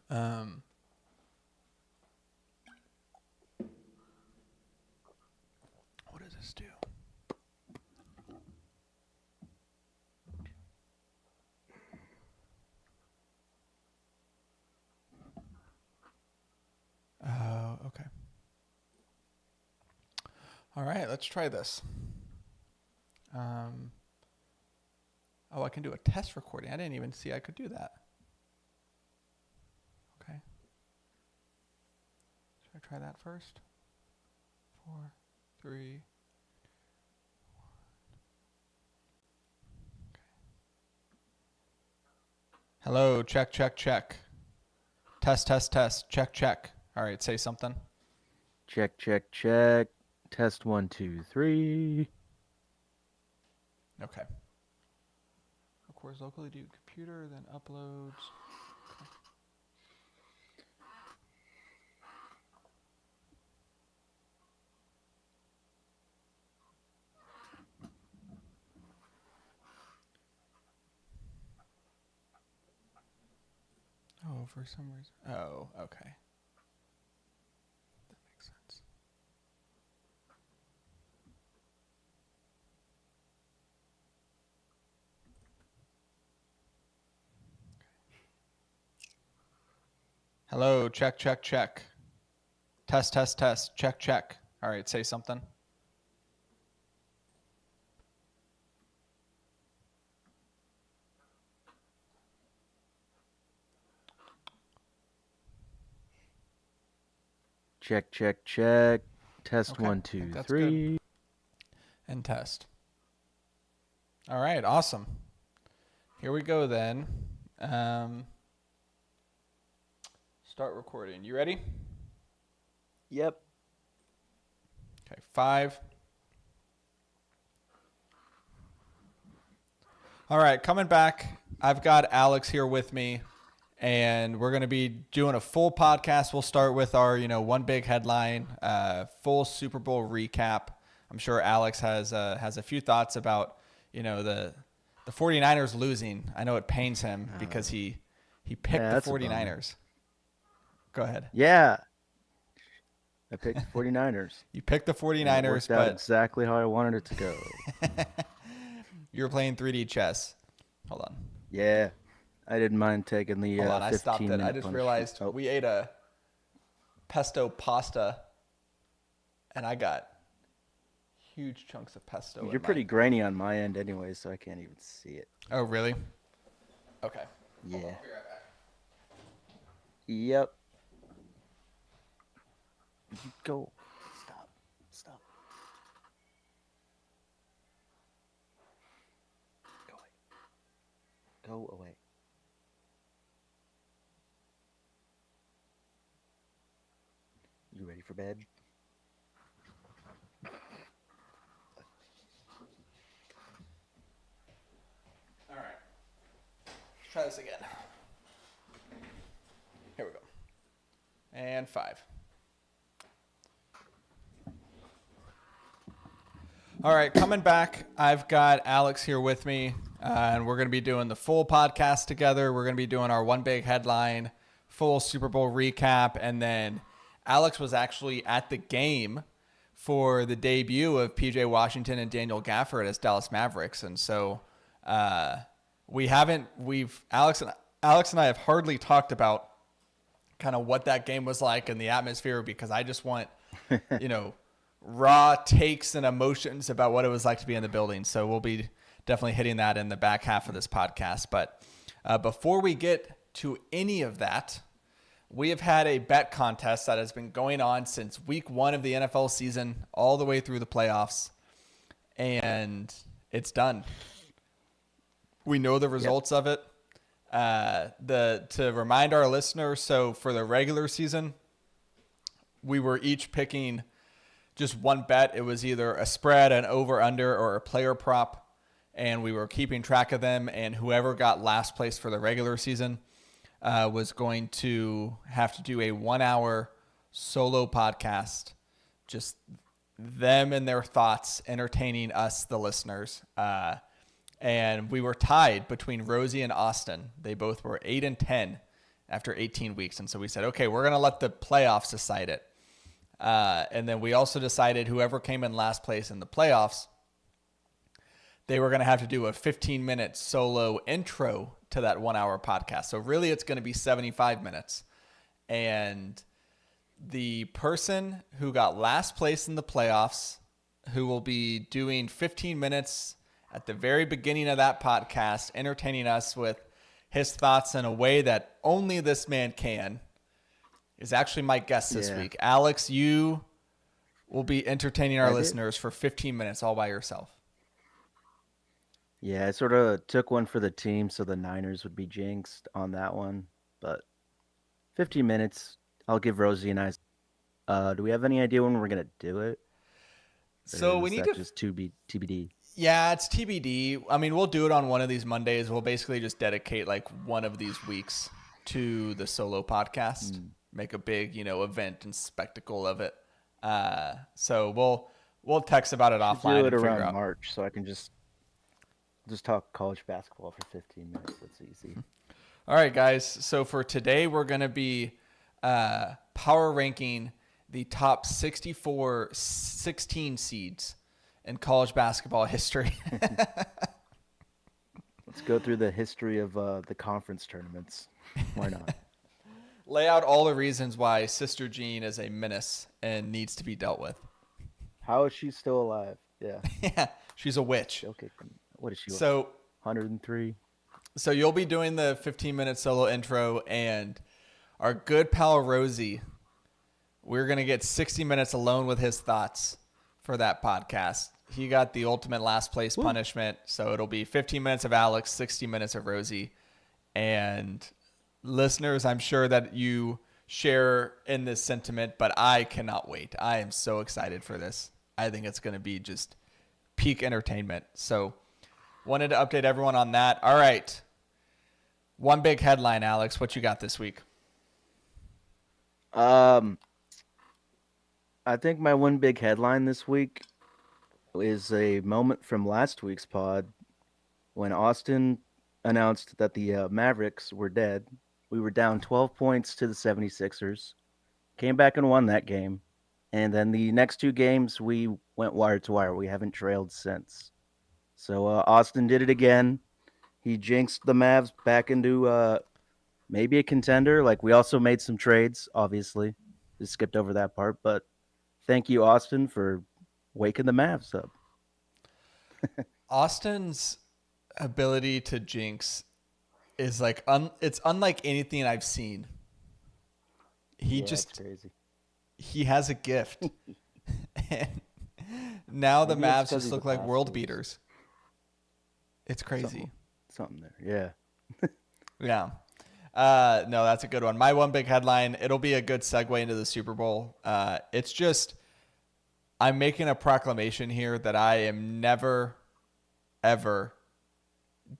Um, what does this do? Okay. All right, let's try this. Oh, I can do a test recording. I didn't even see I could do that. Okay. Should I try that first? 4, 3. Okay. Hello, check, check, check. Test, test, test. Check, check. All right, say something. Check, check, check. Test 1, 2, 3. Okay. Records locally to computer, then uploads. Okay. Oh, for some reason. Oh, okay. That makes sense. Hello, check, check, check. Test, test, test. Check, check. All right, say something. Check, check, check. Test Okay, 1, I think 2, that's 3. good. And test. All right, awesome. Here we go then. Start recording. You ready? Yep. Okay, 5. All right, coming back. I've got Alex here with me, and we're going to be doing a full podcast. We'll start with our, one big headline, full Super Bowl recap. I'm sure Alex has a few thoughts about, the 49ers losing. I know it pains him because he picked the 49ers. Go ahead. Yeah. I picked the 49ers. You picked the 49ers, it worked out exactly how I wanted it to go. You were playing 3D chess. Hold on. Yeah. I didn't mind taking the Hold on, I stopped it. I just realized we ate a pesto pasta, and I got huge chunks of pesto. You're pretty grainy on my end anyway, so I can't even see it. Oh, really? Okay. Yeah. Hold on, I'll be right back. Yep. You go. Stop. Go away. You ready for bed? All right. Let's try this again. Here we go. And 5. All right, coming back, I've got Alex here with me, and we're going to be doing the full podcast together. We're going to be doing our one big headline, full Super Bowl recap, and then Alex was actually at the game for the debut of PJ Washington and Daniel Gafford as Dallas Mavericks, and so Alex and I have hardly talked about kind of what that game was like and the atmosphere because I just want, raw takes and emotions about what it was like to be in the building. So we'll be definitely hitting that in the back half of this podcast. But before we get to any of that, we have had a bet contest that has been going on since week 1 of the NFL season all the way through the playoffs. And it's done. We know the results of it. To remind our listeners, so for the regular season, we were each picking just one bet. It was either a spread, an over-under, or a player prop, and we were keeping track of them, and whoever got last place for the regular season was going to have to do a 1-hour solo podcast, just them and their thoughts entertaining us, the listeners. And we were tied between Rosie and Austin. They both were 8 and 10 after 18 weeks. And so we said, okay, we're going to let the playoffs decide it. And then we also decided whoever came in last place in the playoffs, they were going to have to do a 15-minute solo intro to that 1 hour podcast. So really it's going to be 75 minutes. And the person who got last place in the playoffs, who will be doing 15 minutes at the very beginning of that podcast, entertaining us with his thoughts in a way that only this man can, is actually my guest this week. Alex, you will be entertaining our listeners for 15 minutes all by yourself. Yeah, I sort of took one for the team so the Niners would be jinxed on that one. But 15 minutes, I'll give Rosie and I. Do we have any idea when we're going to do it? So we need to just TBD. Yeah, it's TBD. I mean, we'll do it on one of these Mondays. We'll basically just dedicate like one of these weeks to the solo podcast. Make a big, event and spectacle of it. So we'll text about it offline. Do it and around figure out. March, so I can just talk college basketball for 15 minutes. That's easy. All right, guys. So for today, we're going to be power ranking the top 16 seeds in college basketball history. Let's go through the history of the conference tournaments. Why not? Lay out all the reasons why Sister Jean is a menace and needs to be dealt with. How is she still alive? Yeah. Yeah, she's a witch. Okay. What is she? So 103. So you'll be doing the 15-minute solo intro, and our good pal Rosie, we're going to get 60 minutes alone with his thoughts for that podcast. He got the ultimate last place punishment, so it'll be 15 minutes of Alex, 60 minutes of Rosie. And listeners, I'm sure that you share in this sentiment, but I cannot wait. I am so excited for this. I think it's going to be just peak entertainment. So wanted to update everyone on that. All right. One big headline, Alex. What you got this week? I think my one big headline this week is a moment from last week's pod when Austin announced that the Mavericks were dead. We were down 12 points to the 76ers, came back and won that game. And then the next two games, we went wire to wire. We haven't trailed since. So Austin did it again. He jinxed the Mavs back into maybe a contender. Like, we also made some trades, obviously. Just skipped over that part. But thank you, Austin, for waking the Mavs up. Austin's ability to jinx is like it's unlike anything I've seen. It's crazy. He has a gift. And now the Maybe Mavs it's 'cause just he's look a like world bastard. beaters. It's crazy. Something there. Yeah. Yeah. No, that's a good one. My one big headline, it'll be a good segue into the Super Bowl. It's just, I'm making a proclamation here that I am never, ever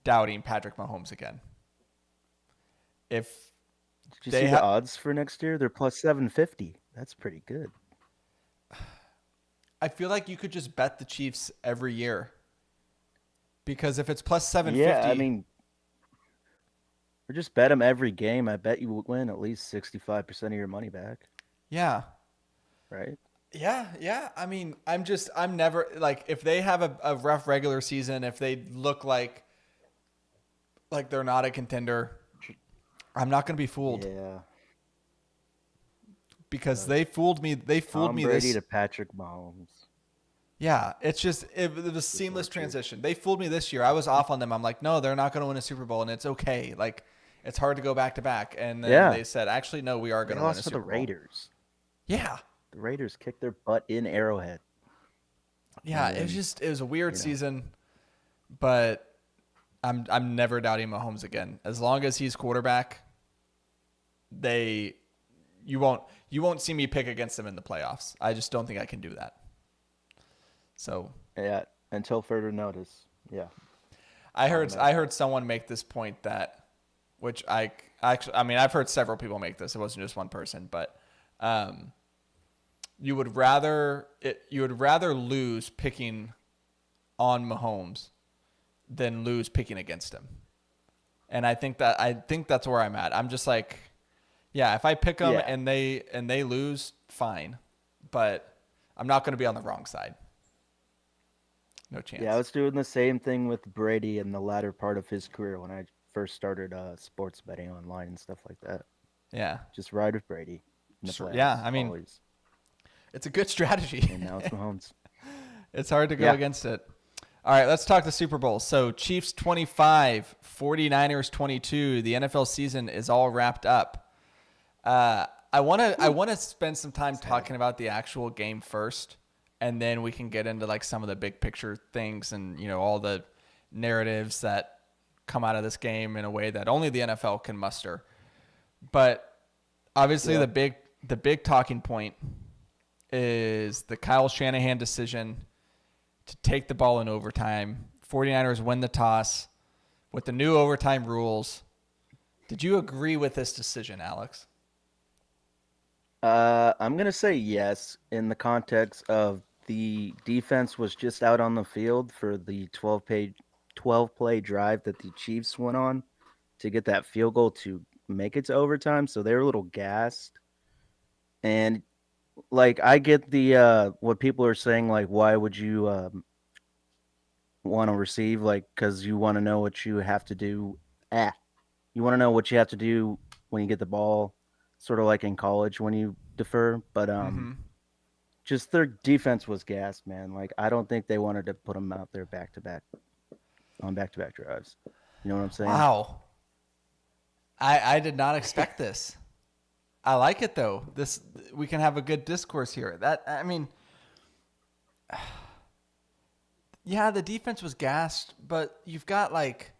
doubting Patrick Mahomes again. If Did you they see the odds for next year? They're plus 750. That's pretty good. I feel like you could just bet the Chiefs every year. Because if it's plus 750. Yeah, I mean, or just bet them every game. I bet you will win at least 65% of your money back. Yeah. Right? Yeah. I mean, I'm never, like, if they have a rough regular season, if they look like they're not a contender, I'm not going to be fooled. Yeah. Because they fooled me. They fooled Tom me Brady this. to Patrick Mahomes. Yeah, it was seamless transition. They fooled me this year. I was off on them. I'm like, no, they're not going to win a Super Bowl, and it's okay. Like, it's hard to go back to back. And then they said, actually, no, we are going to win a Super Bowl. They lost to the Raiders. Yeah. The Raiders kicked their butt in Arrowhead. Yeah, it was a weird season, but I'm never doubting Mahomes again. As long as he's quarterback, you won't see me pick against them in the playoffs. I just don't think I can do that. So yeah, until further notice. Yeah. I heard someone make this point which I've heard several people make this. It wasn't just one person, but you would rather lose picking on Mahomes than lose picking against him. And I think that's where I'm at. I'm just like, Yeah, if I pick them Yeah. and they lose, fine. But I'm not going to be on the wrong side. No Yeah, I chance. was doing the same thing with Brady in the latter part of his career when I first started sports betting online and stuff like that. Yeah. Just ride with Brady in the Sure. Yeah, playoffs, I mean, always. it's a good strategy. And now it's Mahomes. It's hard to go Yeah. against it. All right, let's talk the Super Bowl. So Chiefs 25, 49ers 22. The NFL season is all wrapped up. I want to spend some time talking about the actual game first, and then we can get into like some of the big picture things and all the narratives that come out of this game in a way that only the NFL can muster. But obviously Yeah. the big talking point is the Kyle Shanahan decision to take the ball in overtime. 49ers win the toss with the new overtime rules. Did you agree with this decision, Alex? I'm gonna say yes in the context of the defense was just out on the field for the 12 play drive that the Chiefs went on to get that field goal to make it to overtime, so they were a little gassed. And like I get the what people are saying, like why would you want to receive, like because you want to know what you have to do. You want to know what you have to do when you get the ball, sort of like in college when you defer. But Mm-hmm. just their defense was gassed, man. Like I don't think they wanted to put them out there back to back drives. You know what I'm saying? Wow. I did not expect this. I like it though. This we can have a good discourse here. That I mean, yeah, the defense was gassed, but you've got like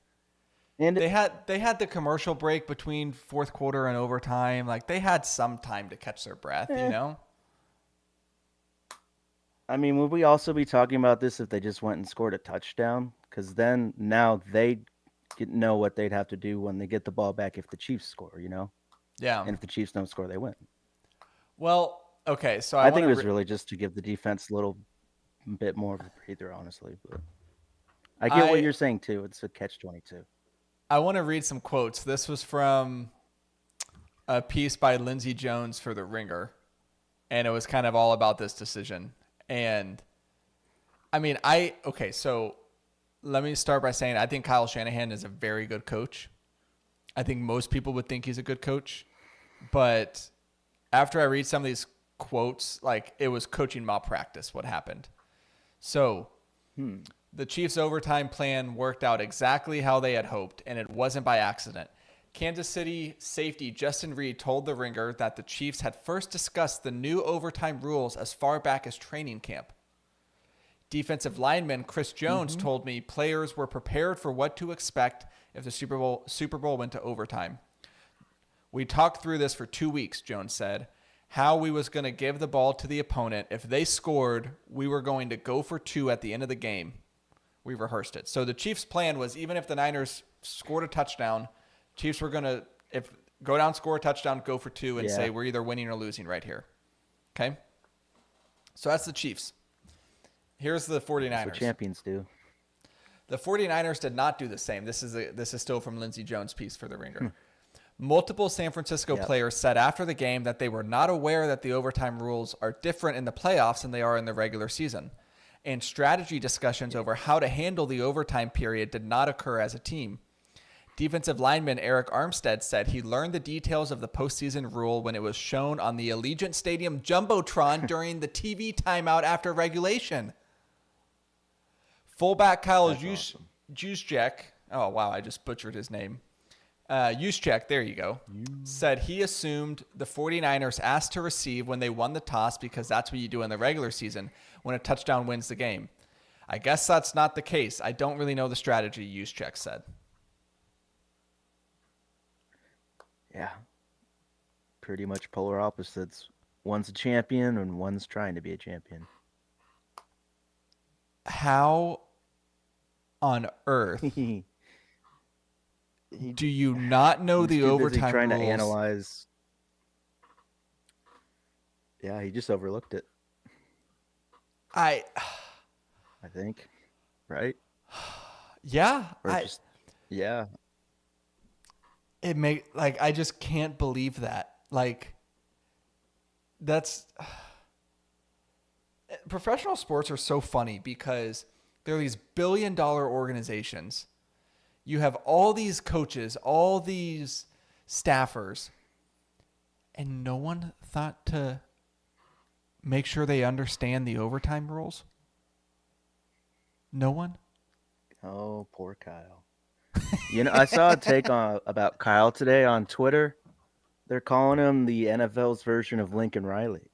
And they had the commercial break between fourth quarter and overtime. Like they had some time to catch their breath, you eh, know? I mean, would we also be talking about this if they just went and scored a touchdown? Because then now they know what they'd have to do when they get the ball back if the Chiefs score, you know? Yeah. And if the Chiefs don't score, they win. Well, okay, so I I want think it to was really just to give the defense a little bit more of a breather, honestly. But I get what I you're saying too. It's a catch-22. I want to read some quotes. This was from a piece by Lindsey Jones for The Ringer, and it was kind of all about this decision. And I mean, okay, so let me start by saying I think Kyle Shanahan is a very good coach. I think most people would think he's a good coach, but after I read some of these quotes, like it was coaching malpractice what happened. So the Chiefs' overtime plan worked out exactly how they had hoped, and it wasn't by accident. Kansas City safety Justin Reed told The Ringer that the Chiefs had first discussed the new overtime rules as far back as training camp. Defensive lineman Chris Jones told me players were prepared for what to expect if the Super Bowl went to overtime. We talked through this for 2 weeks, Jones said. How we was going to give the ball to the opponent. If they scored, we were going to go for two at the end of the game. We rehearsed it. So the Chiefs' plan was even if the Niners scored a touchdown, Chiefs were going to go down, score a touchdown, go for two, and Yeah. say we're either winning or losing right here. Okay? So that's the Chiefs. Here's the 49ers. That's what champions do. The 49ers did not do the same. This is still from Lindsey Jones' piece for The Ringer. Multiple San Francisco players said after the game that they were not aware that the overtime rules are different in the playoffs than they are in the regular season. And strategy discussions over how to handle the overtime period did not occur as a team. Defensive lineman Eric Armstead said he learned the details of the postseason rule when it was shown on the Allegiant Stadium Jumbotron during the TV timeout after regulation. Fullback Kyle Juszczyk, oh wow, I just butchered his name. Juszczyk, there you go, said he assumed the 49ers asked to receive when they won the toss because that's what you do in the regular season when a touchdown wins the game. I guess that's not the case. I don't really know the strategy, Juszczyk said. Yeah. Pretty much polar opposites. One's a champion and one's trying to be a champion. How on earth He do you not know the too busy overtime trying rules? to analyze. Yeah, he just overlooked it, I think. Right? yeah, Or just yeah. I just can't believe that. Like, that's professional sports are so funny because they're these billion-dollar organizations. You have all these coaches, all these staffers, and no one thought to make sure they understand the overtime rules. No one. Oh, poor Kyle. I saw a take about Kyle today on Twitter. They're calling him the NFL's version of Lincoln Riley.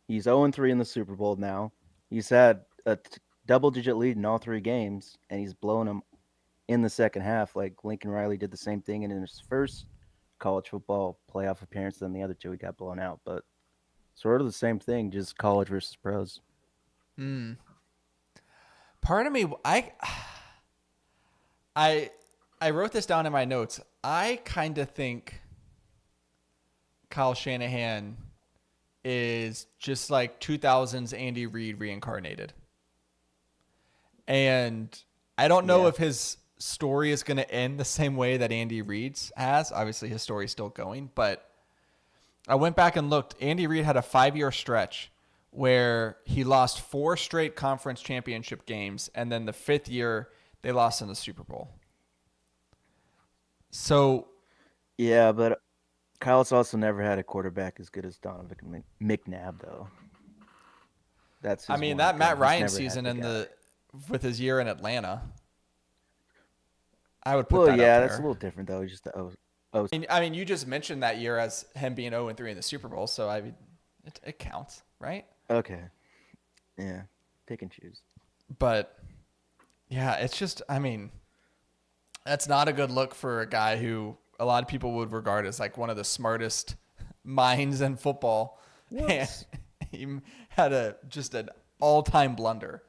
He's 0-3 in the Super Bowl now. He's had a double-digit lead in all 3 games, and he's blown them in the second half. Like Lincoln Riley did the same thing in his first college football playoff appearance. Then the other 2 he got blown out, but sort of the same thing, just college versus pros. Part of me, I wrote this down in my notes. I kind of think Kyle Shanahan is just like 2000s Andy Reid reincarnated. And I don't know if his story is going to end the same way that Andy Reid's has. Obviously, his story is still going. But I went back and looked. Andy Reid had a 5-year stretch where he lost 4 straight conference championship games. And then the 5th year, they lost in the Super Bowl. So, yeah, but Kyle's also never had a quarterback as good as Donovan McNabb, though. That's I mean, that Matt Ryan season with his year in Atlanta, I would put that up there. That's a little different though. Just I mean, you just mentioned that year as him being 0-3 in the Super Bowl, so I mean, it counts, right? Okay, yeah, pick and choose. But yeah, it's just, I mean, that's not a good look for a guy who a lot of people would regard as like one of the smartest minds in football. And he had just an all-time blunder.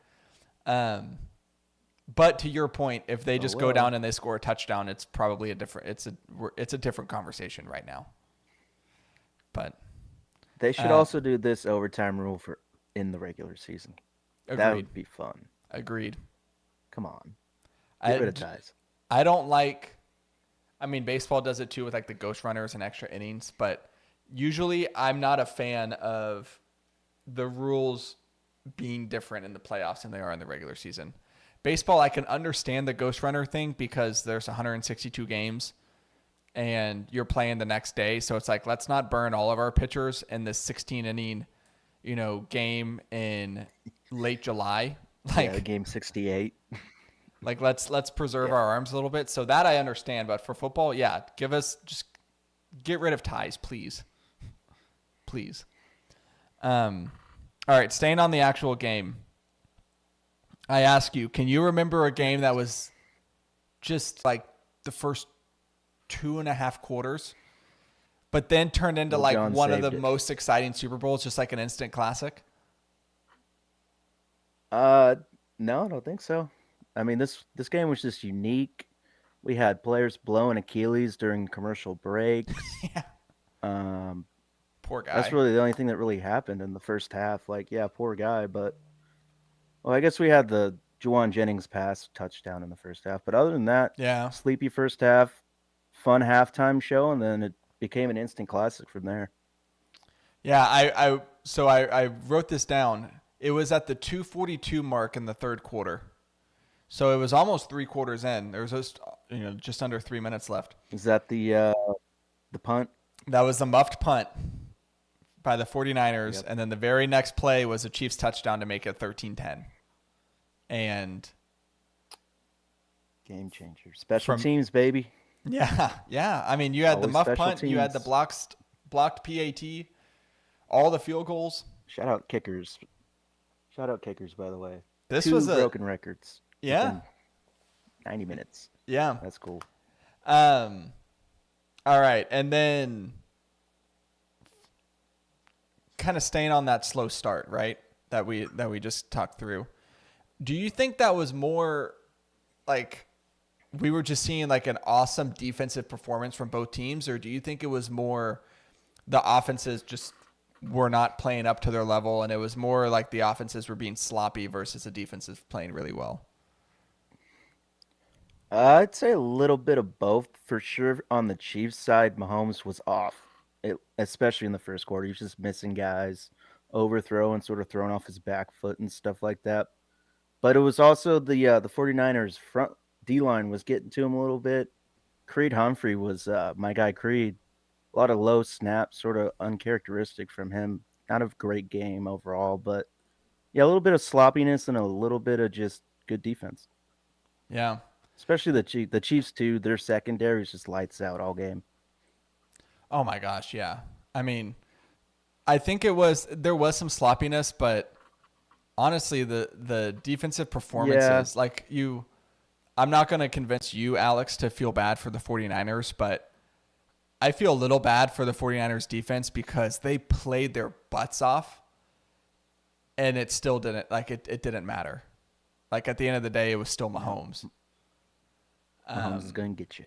But to your point, if they just go down and they score a touchdown, it's probably it's a different conversation right now. But they should also do this overtime rule in the regular season. Agreed. That would be fun. Agreed. Come on, get rid of ties. I don't like. I mean, baseball does it too with like the ghost runners and extra innings, but usually I'm not a fan of the rules being different in the playoffs than they are in the regular season. Baseball, I can understand the ghost runner thing because there's 162 games and you're playing the next day. So it's like, let's not burn all of our pitchers in this 16 inning, game in late July. Like game 68. Like let's preserve our arms a little bit. So that I understand, but for football, just get rid of ties, please. Please. All right, staying on the actual game. I ask you, can you remember a game that was just like the first 2.5 quarters, but then turned into like one of the most exciting Super Bowls, just like an instant classic? No, I don't think so. I mean, this game was just unique. We had players blowing Achilles during commercial breaks. Yeah. Poor guy. That's really the only thing that really happened in the first half. Like, yeah, poor guy, but I guess we had the Juwan Jennings pass touchdown in the first half. But other than that, sleepy first half, fun halftime show, and then it became an instant classic from there. Yeah, I wrote this down. It was at the 2:42 mark in the third quarter. So it was almost 3 quarters in. There was just under 3 minutes left. Is that the punt? That was the muffed punt by the 49ers. Yep. And then the very next play was a Chiefs touchdown to make it 13-10. And game changer. Special teams, baby. Yeah. I mean, you had the muffed punt. Teams. You had the blocked PAT, all the field goals. Shout out kickers, by the way. This 2 was broken records. Yeah. 90 minutes. Yeah. That's cool. All right. And then kind of staying on that slow start, right? That we just talked through. Do you think that was more like we were just seeing like an awesome defensive performance from both teams, or do you think it was more the offenses just were not playing up to their level and it was more like the offenses were being sloppy versus the defenses playing really well? I'd say a little bit of both for sure. On the Chiefs side, Mahomes was off especially in the first quarter. He was just missing guys, overthrowing, sort of throwing off his back foot and stuff like that. But it was also the 49ers front D line was getting to him a little bit. Creed Humphrey was my guy Creed. A lot of low snaps, sort of uncharacteristic from him. Not a great game overall, but yeah, a little bit of sloppiness and a little bit of just good defense. Yeah. Especially the Chiefs. The Chiefs too. Their secondary is just lights out all game. Oh my gosh, yeah. I mean, I think there was some sloppiness, but honestly, the defensive performances, I'm not going to convince you, Alex, to feel bad for the 49ers, but I feel a little bad for the 49ers defense because they played their butts off and it still didn't, it didn't matter. Like at the end of the day, it was still Mahomes. Mahomes is going to get you.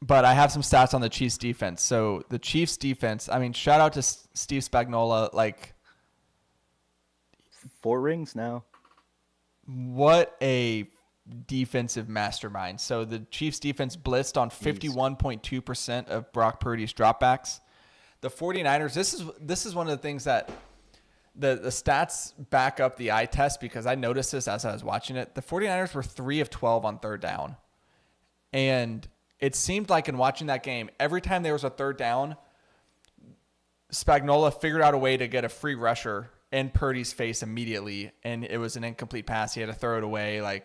But I have some stats on the Chiefs defense. So the Chiefs defense, I mean, shout out to Steve Spagnuolo. Like, 4 rings now. what a defensive mastermind. So the Chiefs defense blitzed on 51.2% of Brock Purdy's dropbacks. The 49ers, this is one of the things that the stats back up the eye test because I noticed this as I was watching it. The 49ers were 3 of 12 on third down. And it seemed like in watching that game, every time there was a third down, Spagnuolo figured out a way to get a free rusher in Purdy's face immediately, and it was an incomplete pass. He had to throw it away,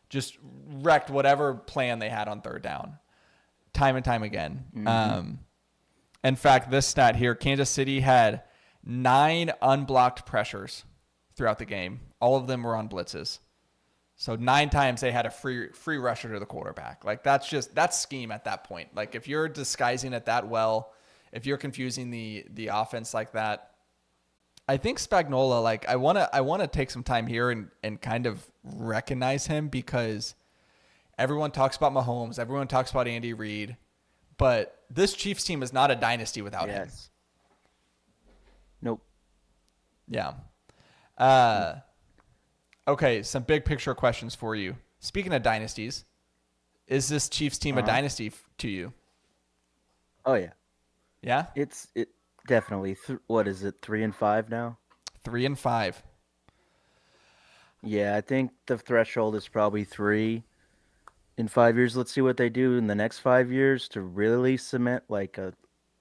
just wrecked whatever plan they had on third down, time and time again. Mm-hmm. In fact, this stat here, Kansas City had 9 unblocked pressures throughout the game. All of them were on blitzes. So 9 times they had a free rusher to the quarterback. That's scheme at that point. Like if you're disguising it that well, if you're confusing the offense like that, I think Spagnuolo, I wanna take some time here and kind of recognize him because everyone talks about Mahomes, everyone talks about Andy Reid, but this Chiefs team is not a dynasty without him. Nope. Yeah. Okay, some big picture questions for you. Speaking of dynasties, is this Chiefs team a dynasty to you? Oh yeah. Yeah? It definitely. What is it? 3-5 now? 3-5. Yeah, I think the threshold is probably 3 in 5 years. Let's see what they do in the next 5 years to really cement a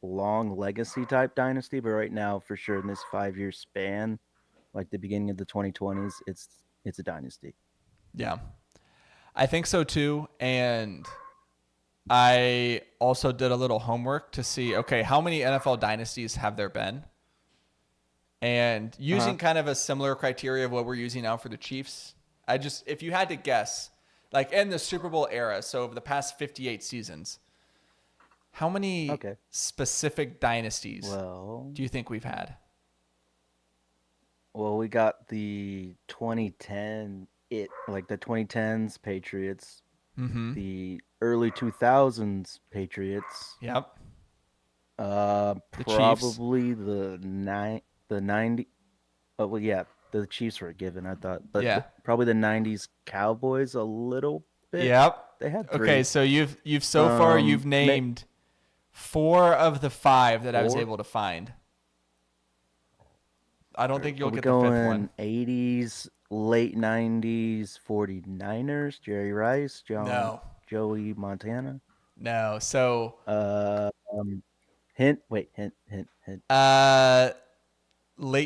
long legacy type dynasty. But right now, for sure, in this 5-year span, like the beginning of the 2020s, it's a dynasty. Yeah, I think so too. And I also did a little homework to see, okay, how many NFL dynasties have there been? And using kind of a similar criteria of what we're using now for the Chiefs, if you had to guess, in the Super Bowl era, so over the past 58 seasons, how many specific dynasties do you think we've had? Well, we got the 2010, the 2010s Patriots, the early 2000s Patriots. Yep. Probably the 90. Oh well, yeah, the Chiefs were a given, I thought, but probably the 90s Cowboys a little bit. Yep. They had 3. Okay, so you've so far you've named 4 of the 5 that I was able to find. I don't think you'll get the 5th one. 80s, late 90s 49ers, Jerry Rice, Joey Montana. No. So hint. Late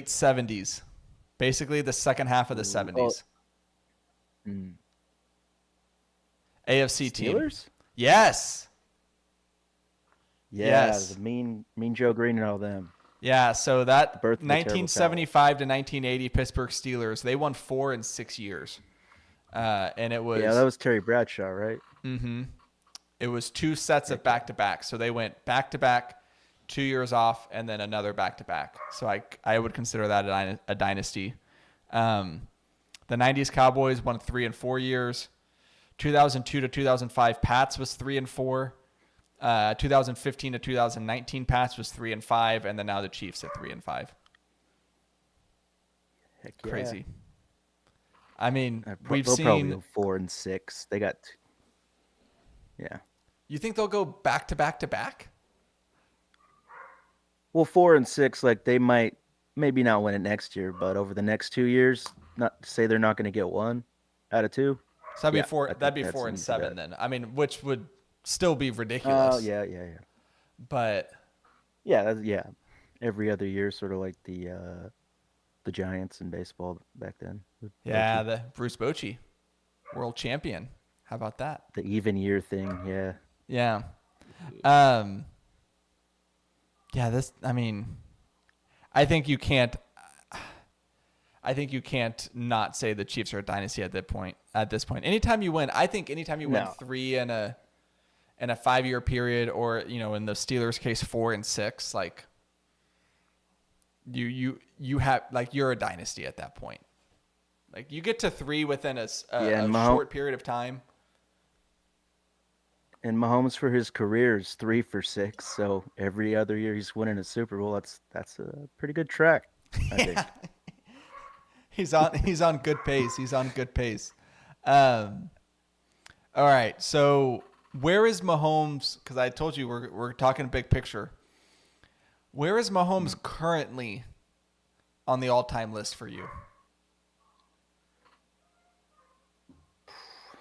70s. Basically the second half of the 70s. AFC Steelers? team. Yes. Yeah, yes. The mean Joe Green and all them. Yeah, so that 1975 to 1980 Pittsburgh Steelers, they won 4 in 6 years. And it was... Yeah, that was Terry Bradshaw, right? Mm-hmm. It was 2 sets of back-to-back. So they went back-to-back, 2 years off, and then another back-to-back. So I would consider that a dynasty. The 90s Cowboys won 3 and 4 years. 2002 to 2005 Pats was 3 and 4. 2015 to 2019 Pats was 3 and 5, and then now the Chiefs at 3 and 5. Heck yeah. Crazy. I mean, we've they'll seen probably go 4 and 6. They got, yeah. You think they'll go back to back to back? Well, 4 and 6, like they might maybe not win it next year, but over the next 2 years, not to say they're not going to get one out of two. So Yeah, I that'd think be that's four an and easy seven bet. then. I mean, which would still be Oh, ridiculous. yeah. But Yeah. Every other year, sort of like the Giants in baseball back then. Low yeah, key. the Bruce Bochy, world champion. How about that? The even year thing, yeah. Yeah. Um. Yeah. This. I mean, I think you can't. I think you can't not say the Chiefs are a dynasty at that point. At this point, anytime you win, I think anytime you win No. three in a 5-year period, or in the Steelers' case, 4 and 6, like you have like you're a dynasty at that point. Like you get to three within Yeah, a short period of time. and Mahomes for his career is 3 for 6. So every other year he's winning a Super Bowl. That's a pretty good track, I Yeah, think. he's on good pace. He's on good pace. Um, all right, so where is Mahomes? Because I told you we're talking big picture. Where is Mahomes currently on the all-time list for you?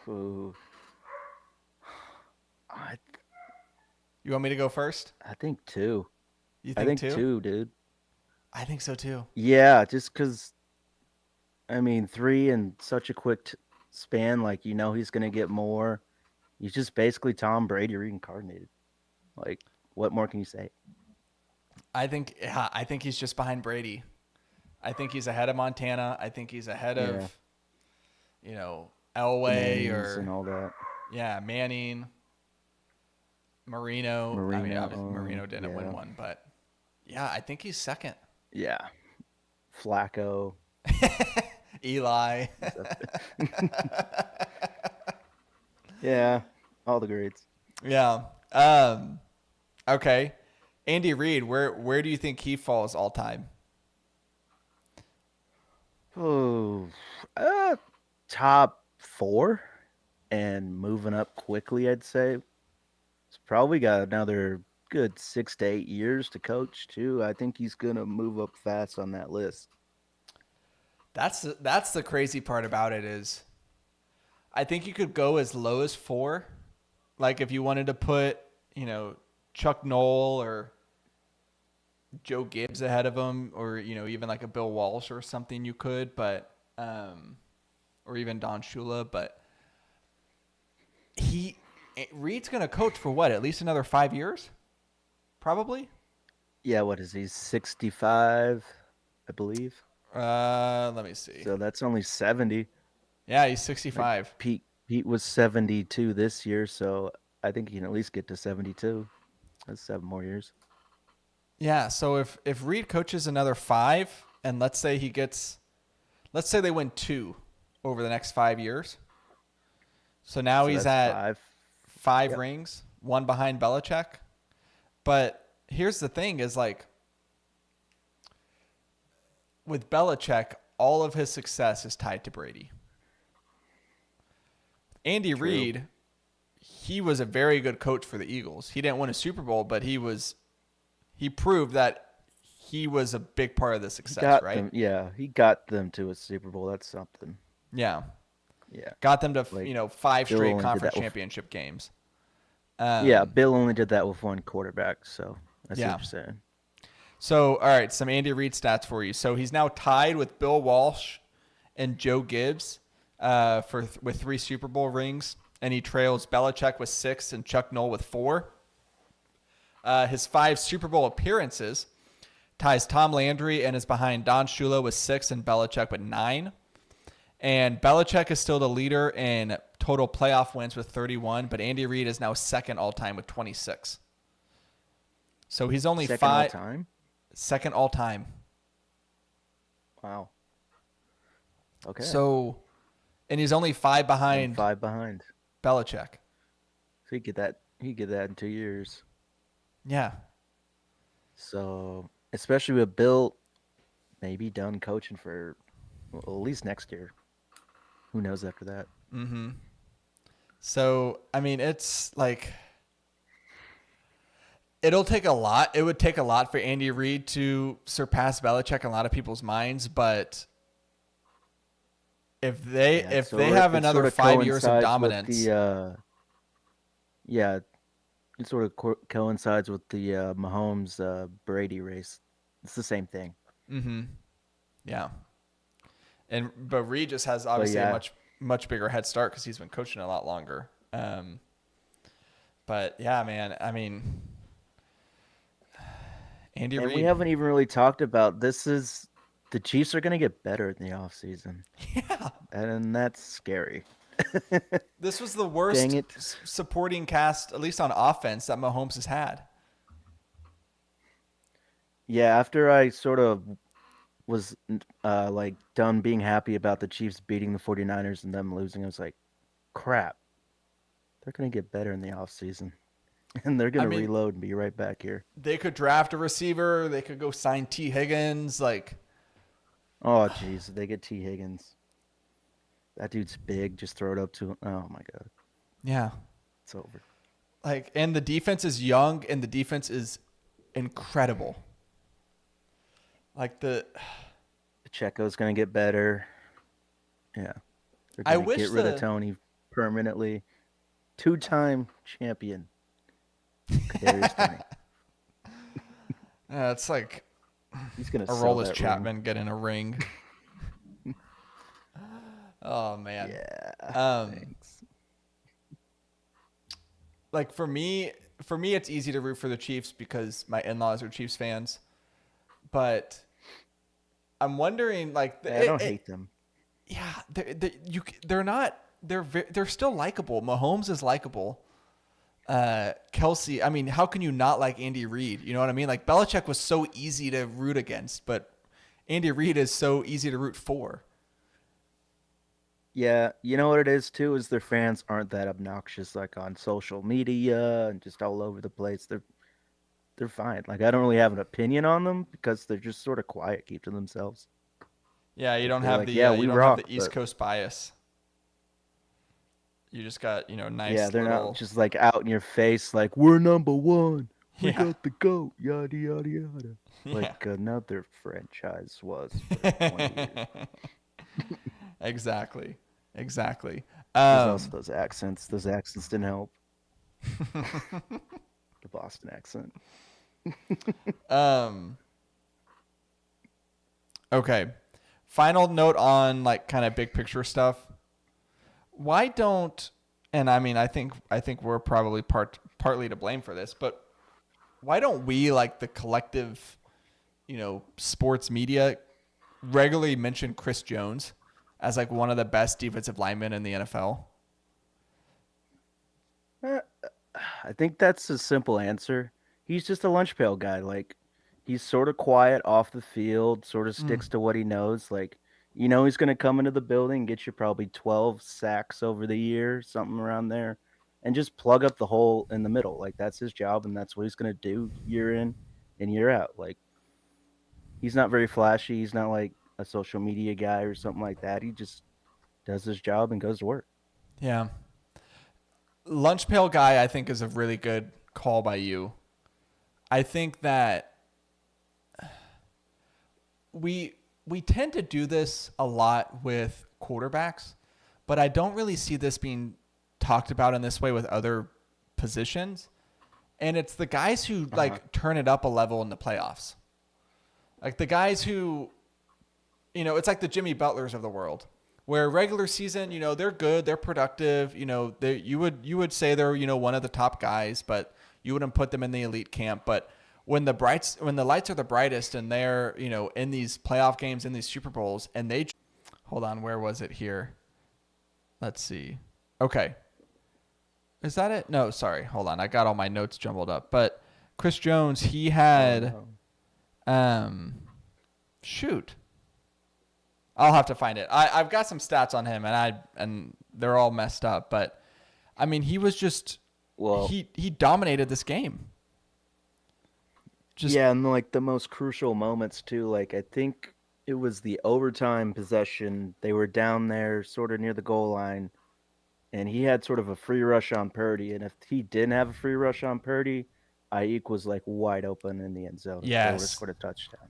Ooh. I You want me to go first? I think two. You I think think two? two, dude. I think so too. Yeah, just because I mean, three in such a quick span, like he's gonna get more. He's just basically Tom Brady reincarnated. Like, what more can you say? I think he's just behind Brady. I think he's ahead of Montana. I think he's ahead Yeah, of, the Elway Mannings and or all that. Manning, Marino. I mean, Marino, obviously Marino didn't win yeah, one, but yeah, I think he's second. yeah. Flacco. Eli. He's up Yeah, all the greats. Yeah. Okay. Andy Reid, where do you think he falls all time? Oh, top four and moving up quickly, I'd say. He's probably got another good 6 to 8 years to coach too. I think he's gonna move up fast on that list. That's the crazy part about it is I think you could go as low as 4. Like if you wanted to put, Chuck Noll or Joe Gibbs ahead of him, or even like a Bill Walsh or something, you could, but or even Don Shula, but he Reed's gonna coach for what, at least another 5 years, probably. Yeah, what is he? 65, I believe. Let me see. So that's only 70. Yeah, he's Like 65. Pete was 72 this year, so I think he can at least get to 72. That's 7 more years. Yeah, so if Reed coaches another 5, and let's say they win 2 over the next 5 years. So now So he's that's at five. 5 Yep. rings, one behind Belichick. But here's the thing: is like with Belichick, all of his success is tied to Brady. Andy True. Reid, he was a very good coach for the Eagles. He didn't win a Super Bowl, but he proved that he was a big part of the He success, got right? them. Yeah, he got them to a Super Bowl. That's something. Yeah. Yeah. Got them to, Like 5 Bill straight only did conference that with. championship games. Yeah, Bill only did that with one quarterback. So I see what Yeah. you're saying. So, all right, some Andy Reid stats for you. So he's now tied with Bill Walsh and Joe Gibbs with 3 Super Bowl rings, and he trails Belichick with 6 and Chuck Noll with 4. His 5 Super Bowl appearances ties Tom Landry and is behind Don Shula with 6 and Belichick with 9. And Belichick is still the leader in total playoff wins with 31, but Andy Reid is now second all time with 26. So he's only Second all 5 time. second all time. Wow. Okay. So, and he's only 5 And behind 5 behind. Belichick. So he get that. He get that in 2 years. Yeah. So especially with Bill, maybe done coaching for at least next year. Who knows after that? So, I mean, it's like It'll take a lot. It would take a lot for Andy Reid to surpass Belichick in a lot of people's minds, but Yeah, if they have it another sort of 5 years of coincides with dominance, the yeah, it sort of coincides with the Mahomes Brady race. It's the same thing. mm-hmm, yeah. And but Reid just has But obviously a yeah, much bigger head start because he's been coaching a lot longer. But yeah, man. I mean, Andy and we Reid. haven't even really talked about this is the Chiefs are going to get better in the offseason. Yeah, And that's scary. this was the Dang worst it. supporting cast, at least on offense, that Mahomes has had. Yeah, after I sort of was like done being happy about the Chiefs beating the 49ers and them losing, I was like, crap. They're going to get better in the offseason. And they're going I to mean, reload and be right back here. they could draft a receiver. They could go sign T. Higgins. Like, Oh, jeez. They get T. Higgins. That dude's big. Just throw it up to him. Oh, my God. yeah. It's over. Like, and the defense is young, and the defense is incredible. Like Pacheco's going to get better. Yeah. They're I going to wish get rid of Tony permanently. Two-time champion. Kadarius Toney. it's like He's going to a sell Aroldis that Chapman ring. getting a ring. Oh man. Yeah. Thanks. Like for me, it's easy to root for the Chiefs because my in-laws are Chiefs fans. But I'm wondering, like, I don't hate them. yeah, they're not. They're still likable. Mahomes is likable. Kelsey, I mean, how can you not like Andy Reid? You know what I mean? Like Belichick was so easy to root against, but Andy Reid is so easy to root for. Yeah, you know what it is too is their fans aren't that obnoxious like on social media and just all over the place. They're fine. Like I don't really have an opinion on them because they're just sort of quiet, keep to themselves. Yeah, Like they're like, yeah, you we don't have the rock, East but Coast bias. You just got yeah, nice they're not little just like out in your face like we're number one, we yeah got the goat, yada yada yada. yeah. Like another franchise was for 20 years. Exactly. Exactly. There's also those accents. Those accents didn't help. The Boston accent. um, okay. Final note on like kind of big picture stuff. Why don't and I mean I think we're probably partly to blame for this, but why don't we like the collective, sports media regularly mention Chris Jones as like one of the best defensive linemen in the NFL? Uh, I think that's a simple answer. He's just a lunch pail guy. Like he's sort of quiet off the field, sort of Mm. sticks to what he knows. Like he's going to come into the building, get you probably 12 sacks over the year, something around there, and just plug up the hole in the middle. Like that's his job, and that's what he's going to do year in and year out. Like he's not very flashy. He's not like a social media guy or something like that. He just does his job and goes to work. Yeah. Lunch pail guy I think is a really good call by you. I think that we tend to do this a lot with quarterbacks, but I don't really see this being talked about in this way with other positions. And it's the guys who Uh-huh. like turn it up a level in the playoffs. Like the guys who, it's like the Jimmy Butlers of the world, where regular season, they're good, they're productive, you would say they're, one of the top guys, but you wouldn't put them in the elite camp. But when the lights are the brightest and they're, in these playoff games, in these Super Bowls, and hold on, where was it here? Let's see. Okay. Is that it? No, sorry. Hold on. I got all my notes jumbled up. But Chris Jones, he had, Oh, no. shoot. I'll have to find it. I've got some stats on him, and they're all messed up. But I mean, he was just Well, he dominated this game. Just yeah, and like the most crucial moments too. Like I think it was the overtime possession. They were down there, sort of near the goal line, and he had sort of a free rush on Purdy. And if he didn't have a free rush on Purdy, Ayuk was like wide open in the end zone if they would have Yes. scored a touchdown.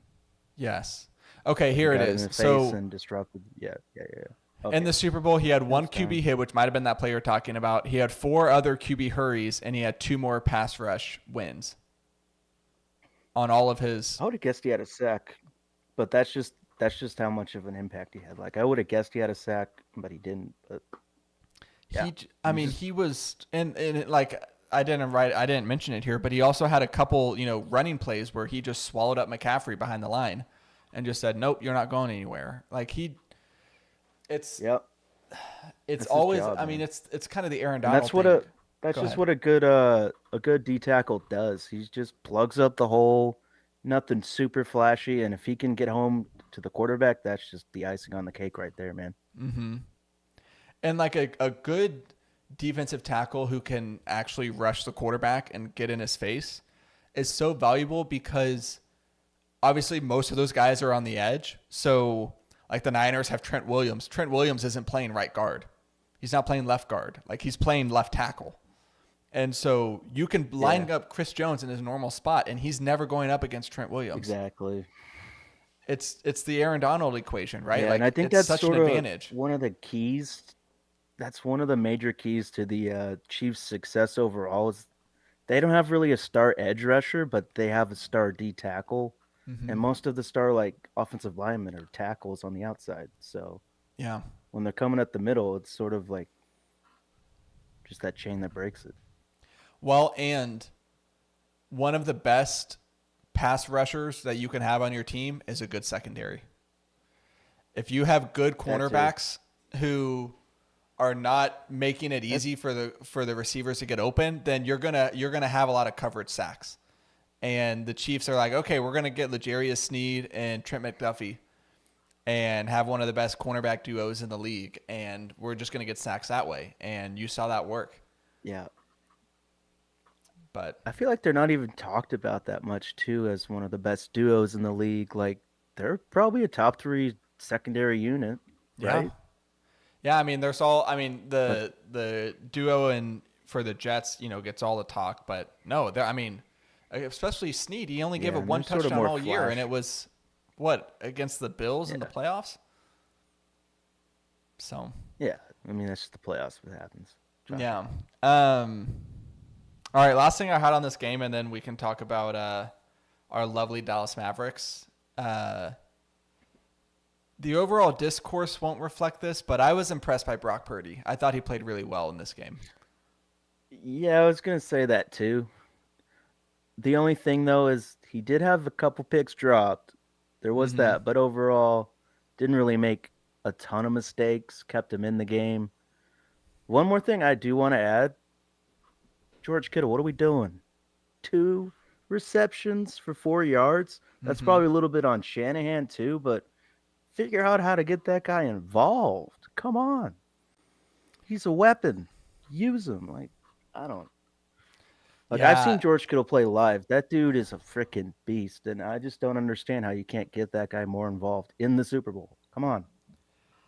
Yes. Okay, But he here it got it in is. the face So and disrupted. Yeah. in Okay, the Super Bowl, he had one that's QB fine. hit, which might have been that play you're talking about. He had 4 other QB hurries, and he had 2 more pass rush wins on all of his. I would have guessed he had a sack, but that's just how much of an impact he had. Like I would have guessed he had a sack, but he didn't. But yeah, I he mean, just he was, like, I didn't mention it here, but he also had a couple, running plays where he just swallowed up McCaffrey behind the line and just said, nope, you're not going anywhere. Like, it's, yep. it's That's his always, job, I mean, man. it's kind of the Aaron And Donald thing. that's Go just ahead. what a good D tackle does. He just plugs up the hole. Nothing super flashy, and if he can get home to the quarterback, that's just the icing on the cake right there, man. Mm-hmm. And like a good defensive tackle who can actually rush the quarterback and get in his face is so valuable because obviously most of those guys are on the edge. So like the Niners have Trent Williams. Trent Williams isn't playing right guard. He's not playing left guard. Like he's playing left tackle. And so you can Yeah, line up Chris Jones in his normal spot and he's never going up against Trent Williams. exactly. It's the Aaron Donald equation, right? Yeah, and I Like think it's that's such an sort of advantage. one of the keys. That's one of the major keys to the Chiefs' success overall. Is they don't have really a star edge rusher, but they have a star D tackle, and Mm-hmm. most of the star like offensive linemen are tackles on the outside. So Yeah. when they're coming at the middle, it's sort of like just that chain that breaks it. Well, and one of the best pass rushers that you can have on your team is a good secondary. If you have good That too. cornerbacks who are not making it That easy for the receivers to get open, then you're gonna have a lot of coverage sacks. And the Chiefs are like, okay, we're gonna get L'Jarius Sneed and Trent McDuffie and have one of the best cornerback duos in the league, and we're just gonna get sacks that way. And you saw that work. yeah. But I feel like they're not even talked about that much too as one of the best duos in the league. Like they're probably a top three secondary unit, yeah, right? yeah. I mean, there's all. I mean, But the duo and for the Jets, gets all the talk. But no, I mean, especially Snead, he only gave yeah, it and one they're sort of touchdown more all year, and flash. it was what against the Bills in the Yeah, playoffs. So yeah. I mean, that's just the playoffs. What happens? Josh yeah. Allen. All right. Last thing I had on this game, and then we can talk about our lovely Dallas Mavericks. Uh, the overall discourse won't reflect this, but I was impressed by Brock Purdy. I thought he played really well in this game. Yeah, I was gonna say that too. The only thing though is he did have a couple picks dropped. There was Mm-hmm. that, but overall, didn't really make a ton of mistakes. Kept him in the game. One more thing I do want to add: George Kittle, what are we doing? 2 receptions for 4 yards. That's Mm-hmm. probably a little bit on Shanahan too, but figure out how to get that guy involved. Come on, he's a weapon. Use him. Like I don't. Like I've seen Yeah, George Kittle play live. That dude is a freaking beast, and I just don't understand how you can't get that guy more involved in the Super Bowl. Come on,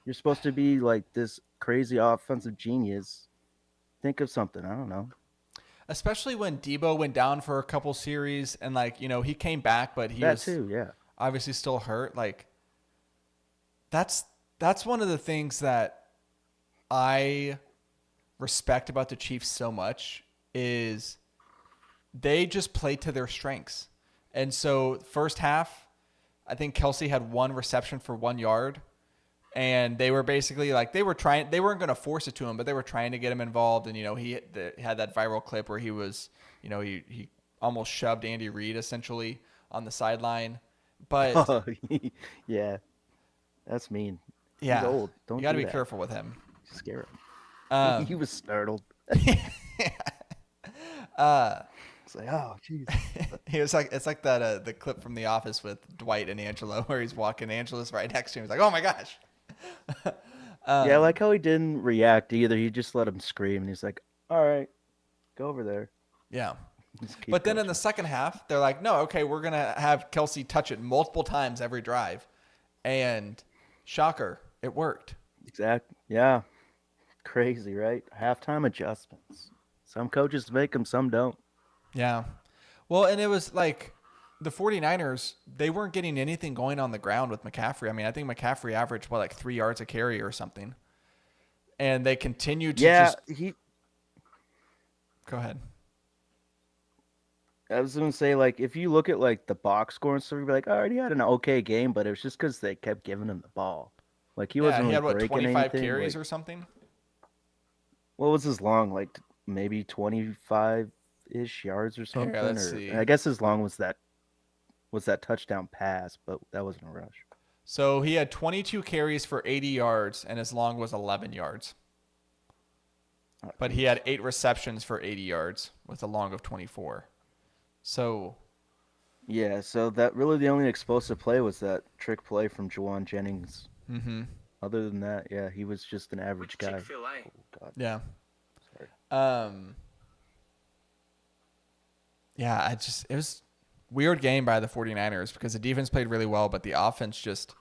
you're supposed to be like this crazy offensive genius. Think of something. I don't know. especially when Debo went down for a couple series, and like he came back, but he That was too. Yeah. obviously still hurt. Like that's that's one of the things that I respect about the Chiefs so much is they just play to their strengths. And so first half, I think Kelsey had 1 reception for 1 yard. And they were basically like they weren't going to force it to him, but they were trying to get him involved. And he had that viral clip where he was, he almost shoved Andy Reid essentially on the sideline. But Oh, yeah. That's mean. He's yeah, old. you Don't got to do be that. careful with him. Scare him. He Um, was startled. uh, It's like, oh, jeez. he was like, it's like that the clip from The Office with Dwight and Angelo where he's walking, Angela's right next to him. He's like, oh my gosh. Yeah, I Um, like how he didn't react either. He just let him scream, and he's like, all right, go over there. yeah. Just keep But then in the coaching. second half, they're like, no, okay, we're gonna have Kelsey touch it multiple times every drive, and shocker, it worked. Exactly. Yeah. Crazy, right? Halftime adjustments. Some coaches make them, some don't. Yeah. Well, and it was like the 49ers, they weren't getting anything going on the ground with McCaffrey. I mean, I think McCaffrey averaged, 3 yards a carry or something. And they continued to Yeah, just go ahead. I was gonna say, like, if you look at like the box score and stuff, you'd be like, "Oh, he had an okay game," but it was just because they kept giving him the ball. Like he Yeah, wasn't he really had breaking 25 anything. carries Like, or something? what was his long? Like maybe 25-ish yards or Here, something. let's Or see. I guess his long was that touchdown pass, but that wasn't a rush. So he had 22 carries for 80 yards, and his long was 11 yards. Oh, But he had 8 receptions for 80 yards with a long of 24. So, yeah, so that really the only explosive play was that trick play from Juwan Jennings. mm-hmm. Other than that, yeah, he was just an average guy. Chick-fil-A. Oh, God. Yeah. Sorry. Yeah, it was weird game by the 49ers because the defense played really well, but the offense just,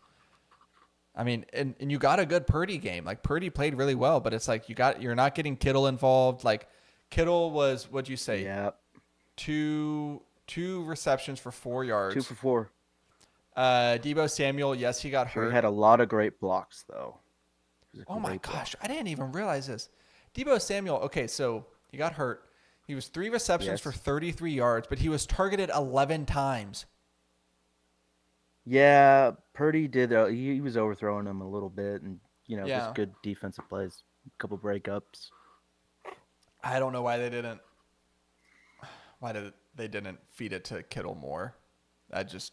I mean, and you got a good Purdy game. Like Purdy played really well, but it's like you're not getting Kittle involved. Like Kittle was, what'd you say? Yeah, Two receptions for 4 yards. 2 for 4. Deebo Samuel, yes, he got Sure, hurt. he had a lot of great blocks though. Oh my gosh, I didn't even realize this. Deebo Samuel, okay, so he got hurt. He was 3 receptions for 33 yards, but he was targeted 11 times. Yeah, Purdy did. He was overthrowing him a little bit, and Yeah. just good defensive plays, a couple breakups. I don't know why they didn't feed it to Kittle more. That's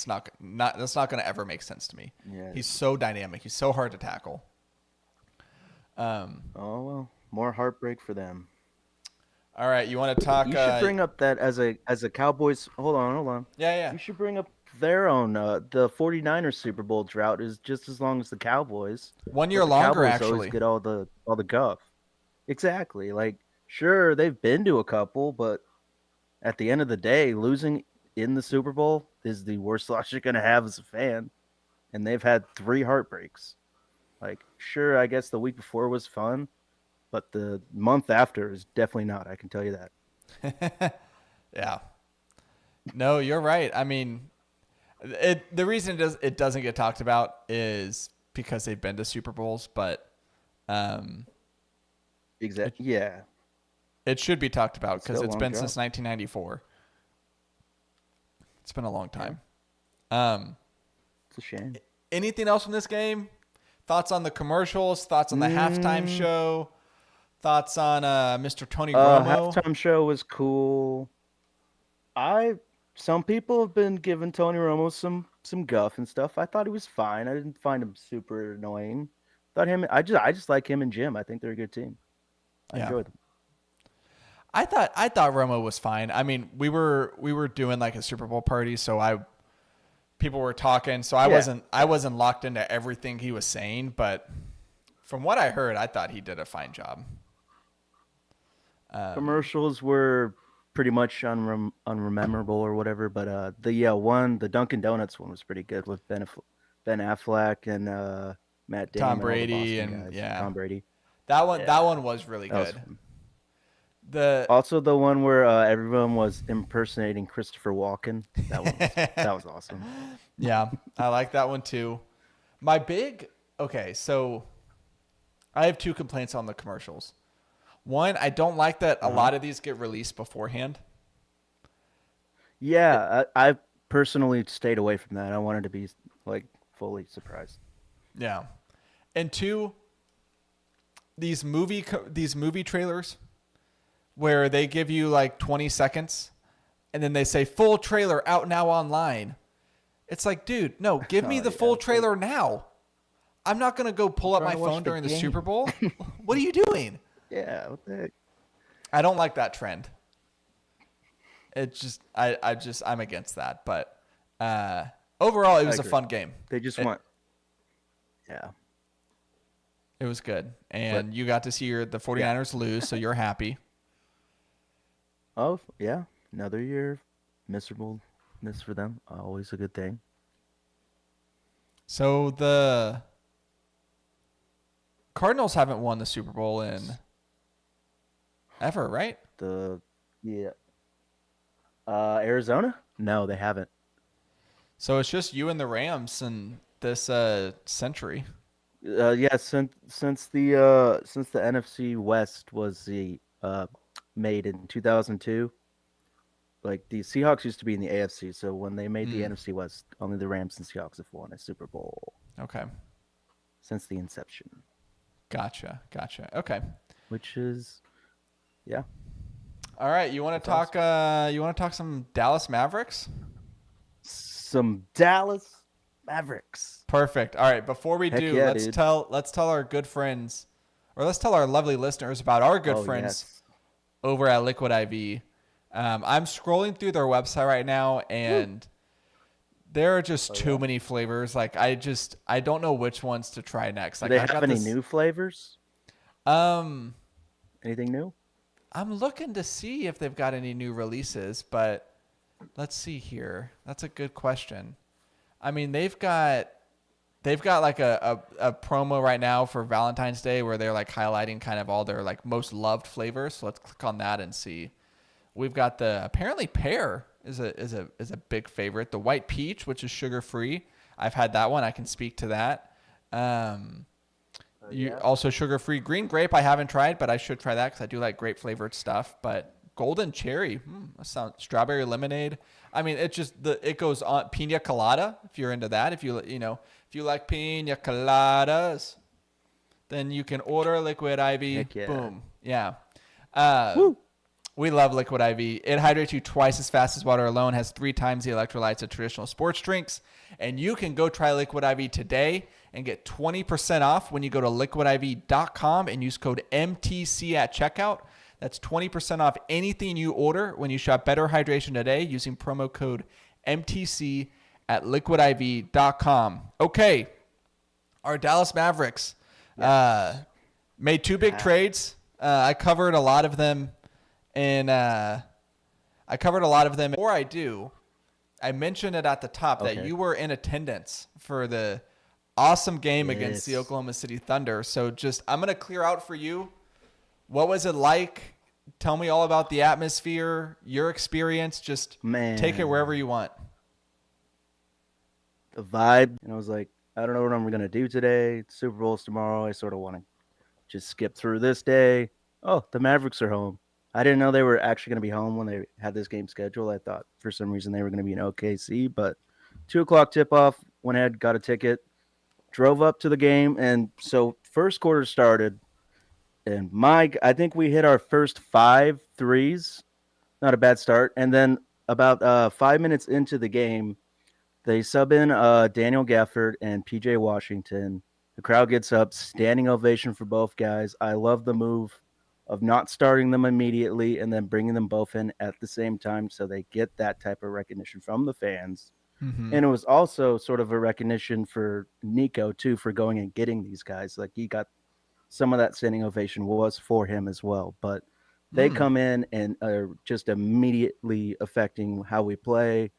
not going to ever make sense to me. Yeah. He's so dynamic. He's so hard to tackle. Oh well, more heartbreak for them. All right, you want to talk? You should bring up that as a Cowboys. Hold on. Yeah. You should bring up their own. The 49ers Super Bowl drought is just as long as the Cowboys. 1 year But the longer, Cowboys actually. always get all the guff. Exactly. Like, sure, they've been to a couple, but at the end of the day, losing in the Super Bowl is the worst loss you're gonna have as a fan. And they've had 3 heartbreaks. Like, sure, I guess the week before was fun, but the month after is definitely not. I can tell you that. Yeah. No, you're right. I mean, the reason it doesn't get talked about is because they've been to Super Bowls, but Exactly. Yeah. it should be talked about because it's been drought. since 1994. It's been a long time. It's a shame. Anything else from this game? Thoughts on the commercials? Thoughts on the halftime show? Thoughts on Mr. Tony Romo? Halftime show was cool. Some people have been giving Tony Romo some guff and stuff. I thought he was fine. I didn't find him super annoying. I just like him and Jim. I think they're a good team. I enjoyed them. I thought Romo was fine. I mean, we were doing like a Super Bowl party, so people were talking, so I wasn't locked into everything he was saying, but from what I heard, I thought he did a fine job. Commercials were pretty much unrememberable or whatever, but the Dunkin' Donuts one was pretty good with Ben Affleck and Matt Damon, Tom all the Brady, Boston and guys. Tom Brady. That one was really That was good. fun. Also the one where everyone was impersonating Christopher Walken. That was awesome. Yeah, I like that one too. So I have 2 complaints on the commercials. One, I don't like that a lot of these get released beforehand. Yeah, I personally stayed away from that. I wanted to be like fully surprised. Yeah. And 2, these movie trailers where they give you like 20 seconds and then they say full trailer out now online. It's like, dude, no, give me the full trailer now. I'm not going to go pull up my phone during the Super Bowl. What are you doing? Yeah, what the heck? I don't like that trend. It just, I'm against that. But overall, it was a fun game. They just want. Yeah. It was good. And you got to see the 49ers lose, so you're happy. Oh, yeah. Another year of miserableness for them. Always a good thing. So the Cardinals haven't won the Super Bowl in ever, right? Arizona? No, they haven't. So it's just you and the Rams in this century. Yeah, since the NFC West was made in 2002, like the Seahawks used to be in the AFC, so when they made the Mm, NFC West, only the Rams and Seahawks have won a Super Bowl okay. since the inception, Gotcha. Gotcha. Okay. which is yeah, All right. You want to that's talk? awesome. You want to talk some Dallas Mavericks? Some Dallas Mavericks. Perfect. All right. Before we Heck do, yeah, dude. let's tell our good friends, or let's tell our lovely listeners about our good Oh friends yes. over at Liquid IV. I'm scrolling through their website right now, Woo. and there are just Oh too yeah. many flavors. Like I don't know which ones to try next. Do Like they I have got any this. new flavors? Um, Anything new? I'm looking to see if they've got any new releases, but let's see here. That's a good question. I mean, they've got like a promo right now for Valentine's Day where they're like highlighting kind of all their like most loved flavors. So let's click on that and see. We've got the apparently pear is a big favorite. The white peach, which is sugar free. I've had that one. I can speak to that. Um, you Yeah. also sugar free green grape. I haven't tried, but I should try that because I do like grape flavored stuff. But golden cherry, that sounds strawberry lemonade. I mean, it goes on pina colada if you're into that. If you like pina coladas, then you can order Liquid IV. Heck yeah. Boom, yeah. Uh, Woo. we love Liquid IV. It hydrates you twice as fast as water alone, has 3 times the electrolytes of traditional sports drinks. And you can go try Liquid IV today and get 20% off when you go to liquidiv.com and use code MTC at checkout. That's 20% off anything you order when you shop Better Hydration today using promo code MTC at liquidiv.com. Okay, our Dallas Mavericks uh, Yes. made 2 big trades. I covered a lot of them in Before I do, I mentioned it at the top that Okay. you were in attendance for the awesome game against the Yes. Oklahoma City Thunder. So just I'm gonna clear out for you. What was it like? Tell me all about the atmosphere, your experience. Just take it wherever Man, you want. the vibe. And I was like, I don't know what I'm gonna do today. Super Bowl's tomorrow. I sort of want to just skip through this day. Oh, the Mavericks are home. I didn't know they were actually going to be home when they had this game scheduled. I thought for some reason they were going to be in OKC, but 2 o'clock tip off. Went ahead, got a ticket, drove up to the game, and so first quarter started, and I think we hit our first five threes. Not a bad start, and then about 5 minutes into the game, they sub in Daniel Gafford and PJ Washington. The crowd gets up, standing ovation for both guys. I love the move of not starting them immediately and then bringing them both in at the same time so they get that type of recognition from the fans. Mm-hmm. And it was also sort of a recognition for Nico too for going and getting these guys. Like he got some of that standing ovation was for him as well. But they Mm. come in and are just immediately affecting how we play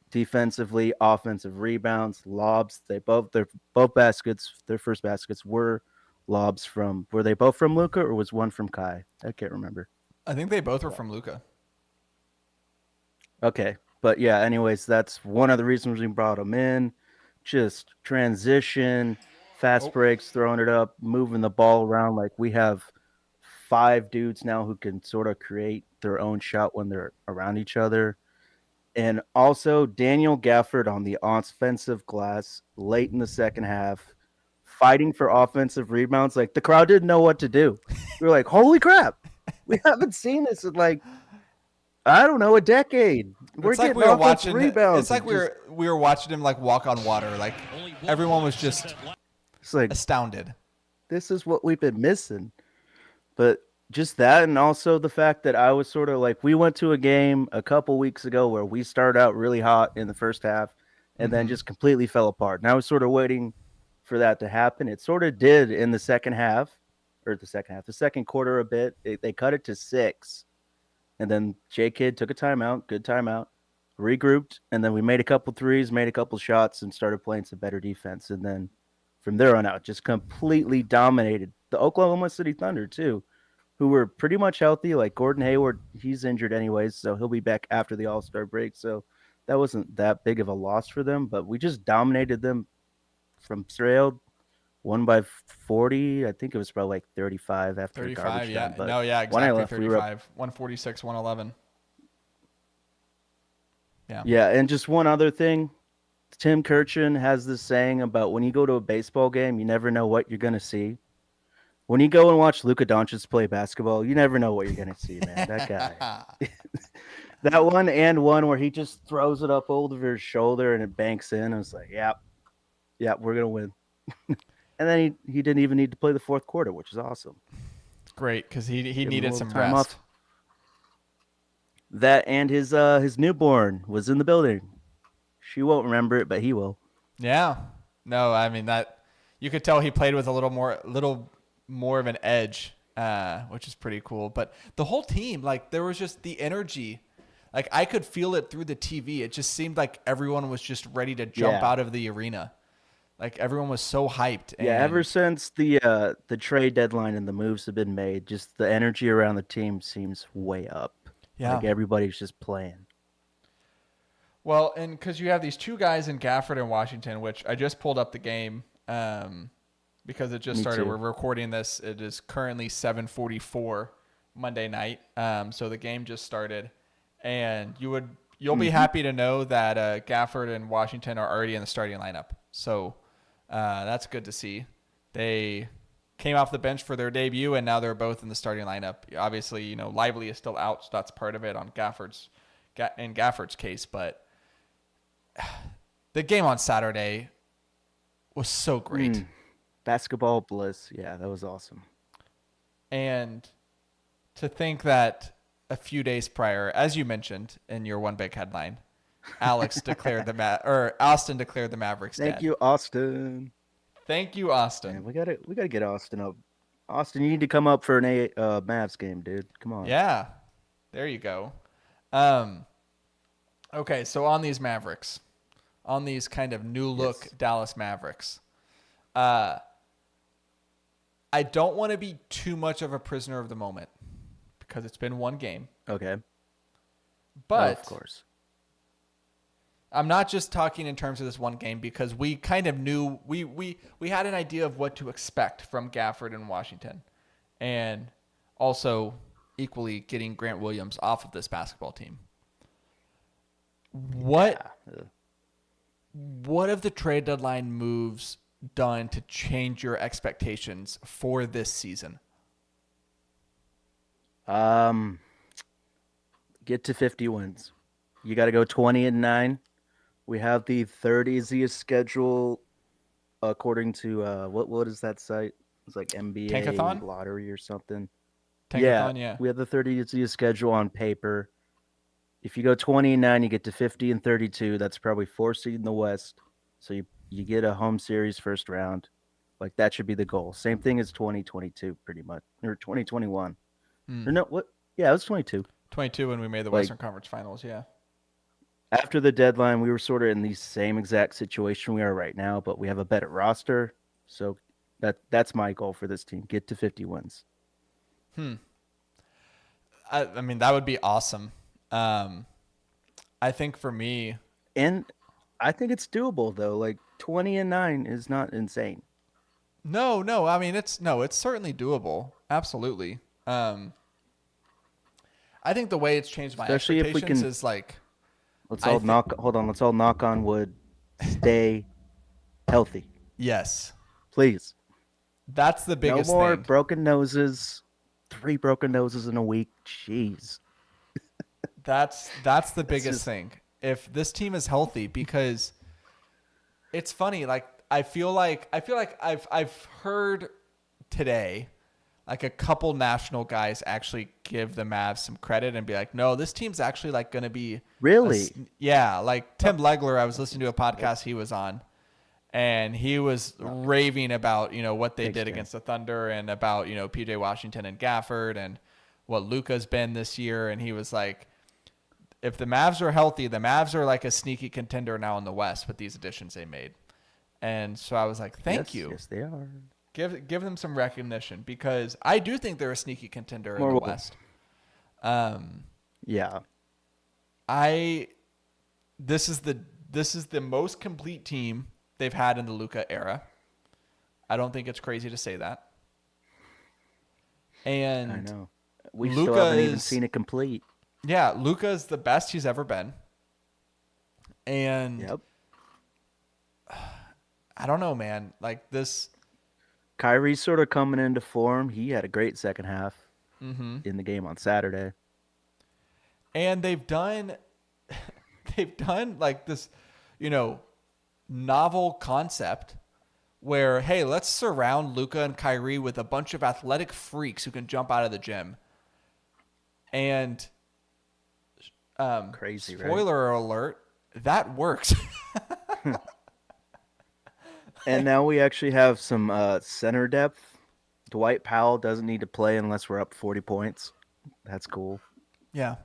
defensively, offensive rebounds, lobs. Their both baskets, their first baskets were lobs from. Were they both from Luca or was one from Kai? I can't remember. I think they both were from Luca. Okay, but yeah. Anyways, that's one of the reasons we brought him in. Just transition, fast Oh, breaks, throwing it up, moving the ball around. Like we have five dudes now who can sort of create their own shot when they're around each other. And also Daniel Gafford on the offensive glass late in the second half, fighting for offensive rebounds. Like the crowd didn't know what to do. We were like, "Holy crap, we haven't seen this in like I don't know a decade. We're it's like getting we were offensive watching. It's rebounds like and just we were watching him like walk on water. Like everyone was just it's like astounded. this is what we've been missing." But just that, and also the fact that I was sort of like, we went to a game a couple weeks ago where we started out really hot in the first half and then Mm-hmm. just completely fell apart. And I was sort of waiting for that to happen. It sort of did in the second half, the second quarter a bit. They cut it to 6. And then J Kid took a timeout, good timeout, regrouped. And then we made a couple threes, made a couple shots, and started playing some better defense. And then from there on out, just completely dominated the Oklahoma City Thunder, too. who were pretty much healthy. Like Gordon Hayward, he's injured anyways, so he'll be back after the All-Star break. So that wasn't that big of a loss for them, but we just dominated them from trailed, won by 40. I think it was probably like 35 after 35, garbage time. yeah. But No, yeah, when I exactly left, we were up. 35. 146, 111. Yeah. Yeah, and just one other thing. Tim Kirchin has this saying about when you go to a baseball game, you never know what you're going to see. When you go and watch Luka Doncic play basketball, you never know what you're going to see, man. That guy. That one and one where he just throws it up over his shoulder and it banks in. I was like, yep, we're going to win. And then he didn't even need to play the fourth quarter, which is awesome. Great, because he Give him a needed little some time rest. off. That and his newborn was in the building. She won't remember it, but he will. Yeah. No, I mean that you could tell he played with a little more of an edge, which is pretty cool. But the whole team, like there was just the energy. Like I could feel it through the TV. It just seemed like everyone was just ready to jump out of the arena. Like everyone was so hyped. Yeah, ever since the trade deadline and the moves have been made, just the energy around the team seems way up. Yeah. Like everybody's just playing. Well, and because you have these two guys in Gafford and Washington, which I just pulled up the game because it just started. We're recording this. It is currently 7:44 Monday night. So the game just started, and you'll be happy to know that Gafford and Washington are already in the starting lineup. So that's good to see. They came off the bench for their debut, and now they're both in the starting lineup. Obviously, Lively is still out, so that's part of it on Gafford's case, but the game on Saturday was so great. Basketball bliss. Yeah, that was awesome. And to think that a few days prior, as you mentioned in your one big headline, Austin declared the Mavericks dead. Thank you, Austin. Thank you, Austin. Man, we gotta get Austin up. Austin, you need to come up for an Mavs game, dude. Come on. Yeah, there you go. Okay, so on these Mavericks, on these kind of new look Dallas Mavericks, I don't want to be too much of a prisoner of the moment because it's been one game. Okay. But of course. I'm not just talking in terms of this one game because we kind of knew we had an idea of what to expect from Gafford and Washington, and also equally getting Grant Williams off of this basketball team. What have the trade deadline moves done to change your expectations for this season? Get to 50 wins. You got to go 20-9. We have the third easiest schedule according to what is that site? It's like NBA Tankathon? Lottery or something. Tankathon, yeah. We have the third easiest schedule on paper. If you go 20-9, you get to 50 and 32. That's probably 4 seed in the West. So you get a home series first round. Like that should be the goal. Same thing as 2022, pretty much, or 2021. Or no, what? Yeah, it was 22. 22 when we made the Western Conference Finals. Yeah. After the deadline, we were sort of in the same exact situation we are right now, but we have a better roster. So that's my goal for this team: get to 50 wins. I mean, that would be awesome. I think for me, and I think it's doable though. Like 20-9 is not insane. No. I mean, it's certainly doable. Absolutely. I think the way it's changed my expectations is like. Let's all knock on wood. Stay healthy. Yes. Please. That's the biggest thing. No more broken noses. 3 broken noses in a week. Jeez. That's the biggest thing. If this team is healthy, because it's funny, like I feel like I've heard today like a couple national guys actually give the Mavs some credit and be like, no, this team's actually like going to be really. Yeah, like Tim Legler, I was listening to a podcast he was on, and he was raving about what they did against the Thunder and about PJ Washington and Gafford and what Luka's been this year, and he was like, if the Mavs are healthy, the Mavs are like a sneaky contender now in the West with these additions they made. And so I was like, thank you. Yes, they are. Give them some recognition because I do think they're a sneaky contender in the West. Yeah. This is the most complete team they've had in the Luka era. I don't think it's crazy to say that. And I know. We still haven't even is, seen it complete. Yeah, Luka is the best he's ever been. And Yep. I don't know, man. Like this. Kyrie's sort of coming into form. He had a great second half in the game on Saturday. And they've done like this, novel concept where, hey, let's surround Luka and Kyrie with a bunch of athletic freaks who can jump out of the gym. And crazy, spoiler alert, that works. And now we actually have some center depth. Dwight Powell doesn't need to play unless we're up 40 points. That's cool. Yeah.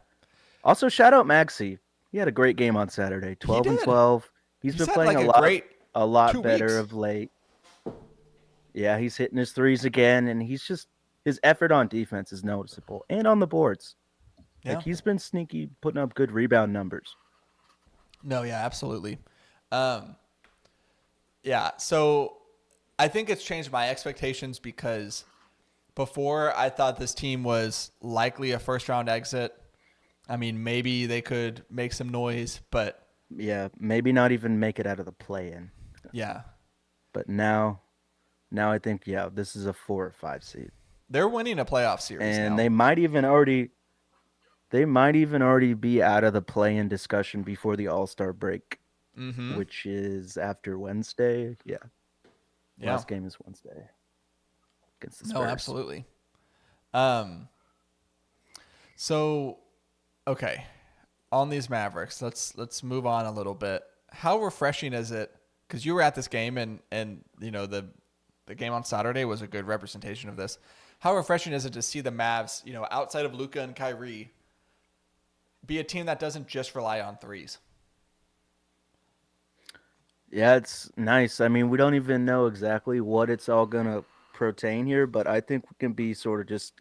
Also, shout out Maxey. He had a great game on Saturday. 12 and 12. He's been playing a lot better of late. Yeah, he's hitting his threes again, and his effort on defense is noticeable and on the boards. Yeah. Like he's been sneaky, putting up good rebound numbers. No, yeah, absolutely. Yeah, so I think it's changed my expectations because before I thought this team was likely a first-round exit. I mean, maybe they could make some noise, but... Yeah, maybe not even make it out of the play-in. Yeah. But now I think, this is a 4 or 5 seed. They're winning a playoff series and now. they might even already be out of the play-in discussion before the All-Star break, which is after Wednesday. Yeah. Last game is Wednesday against the Spurs. No, absolutely. So, okay, on these Mavericks, let's move on a little bit. How refreshing is it? Because you were at this game, and the game on Saturday was a good representation of this. How refreshing is it to see the Mavs, outside of Luka and Kyrie, be a team that doesn't just rely on threes? Yeah, it's nice. I mean, we don't even know exactly what it's all going to pertain here, but I think we can be sort of just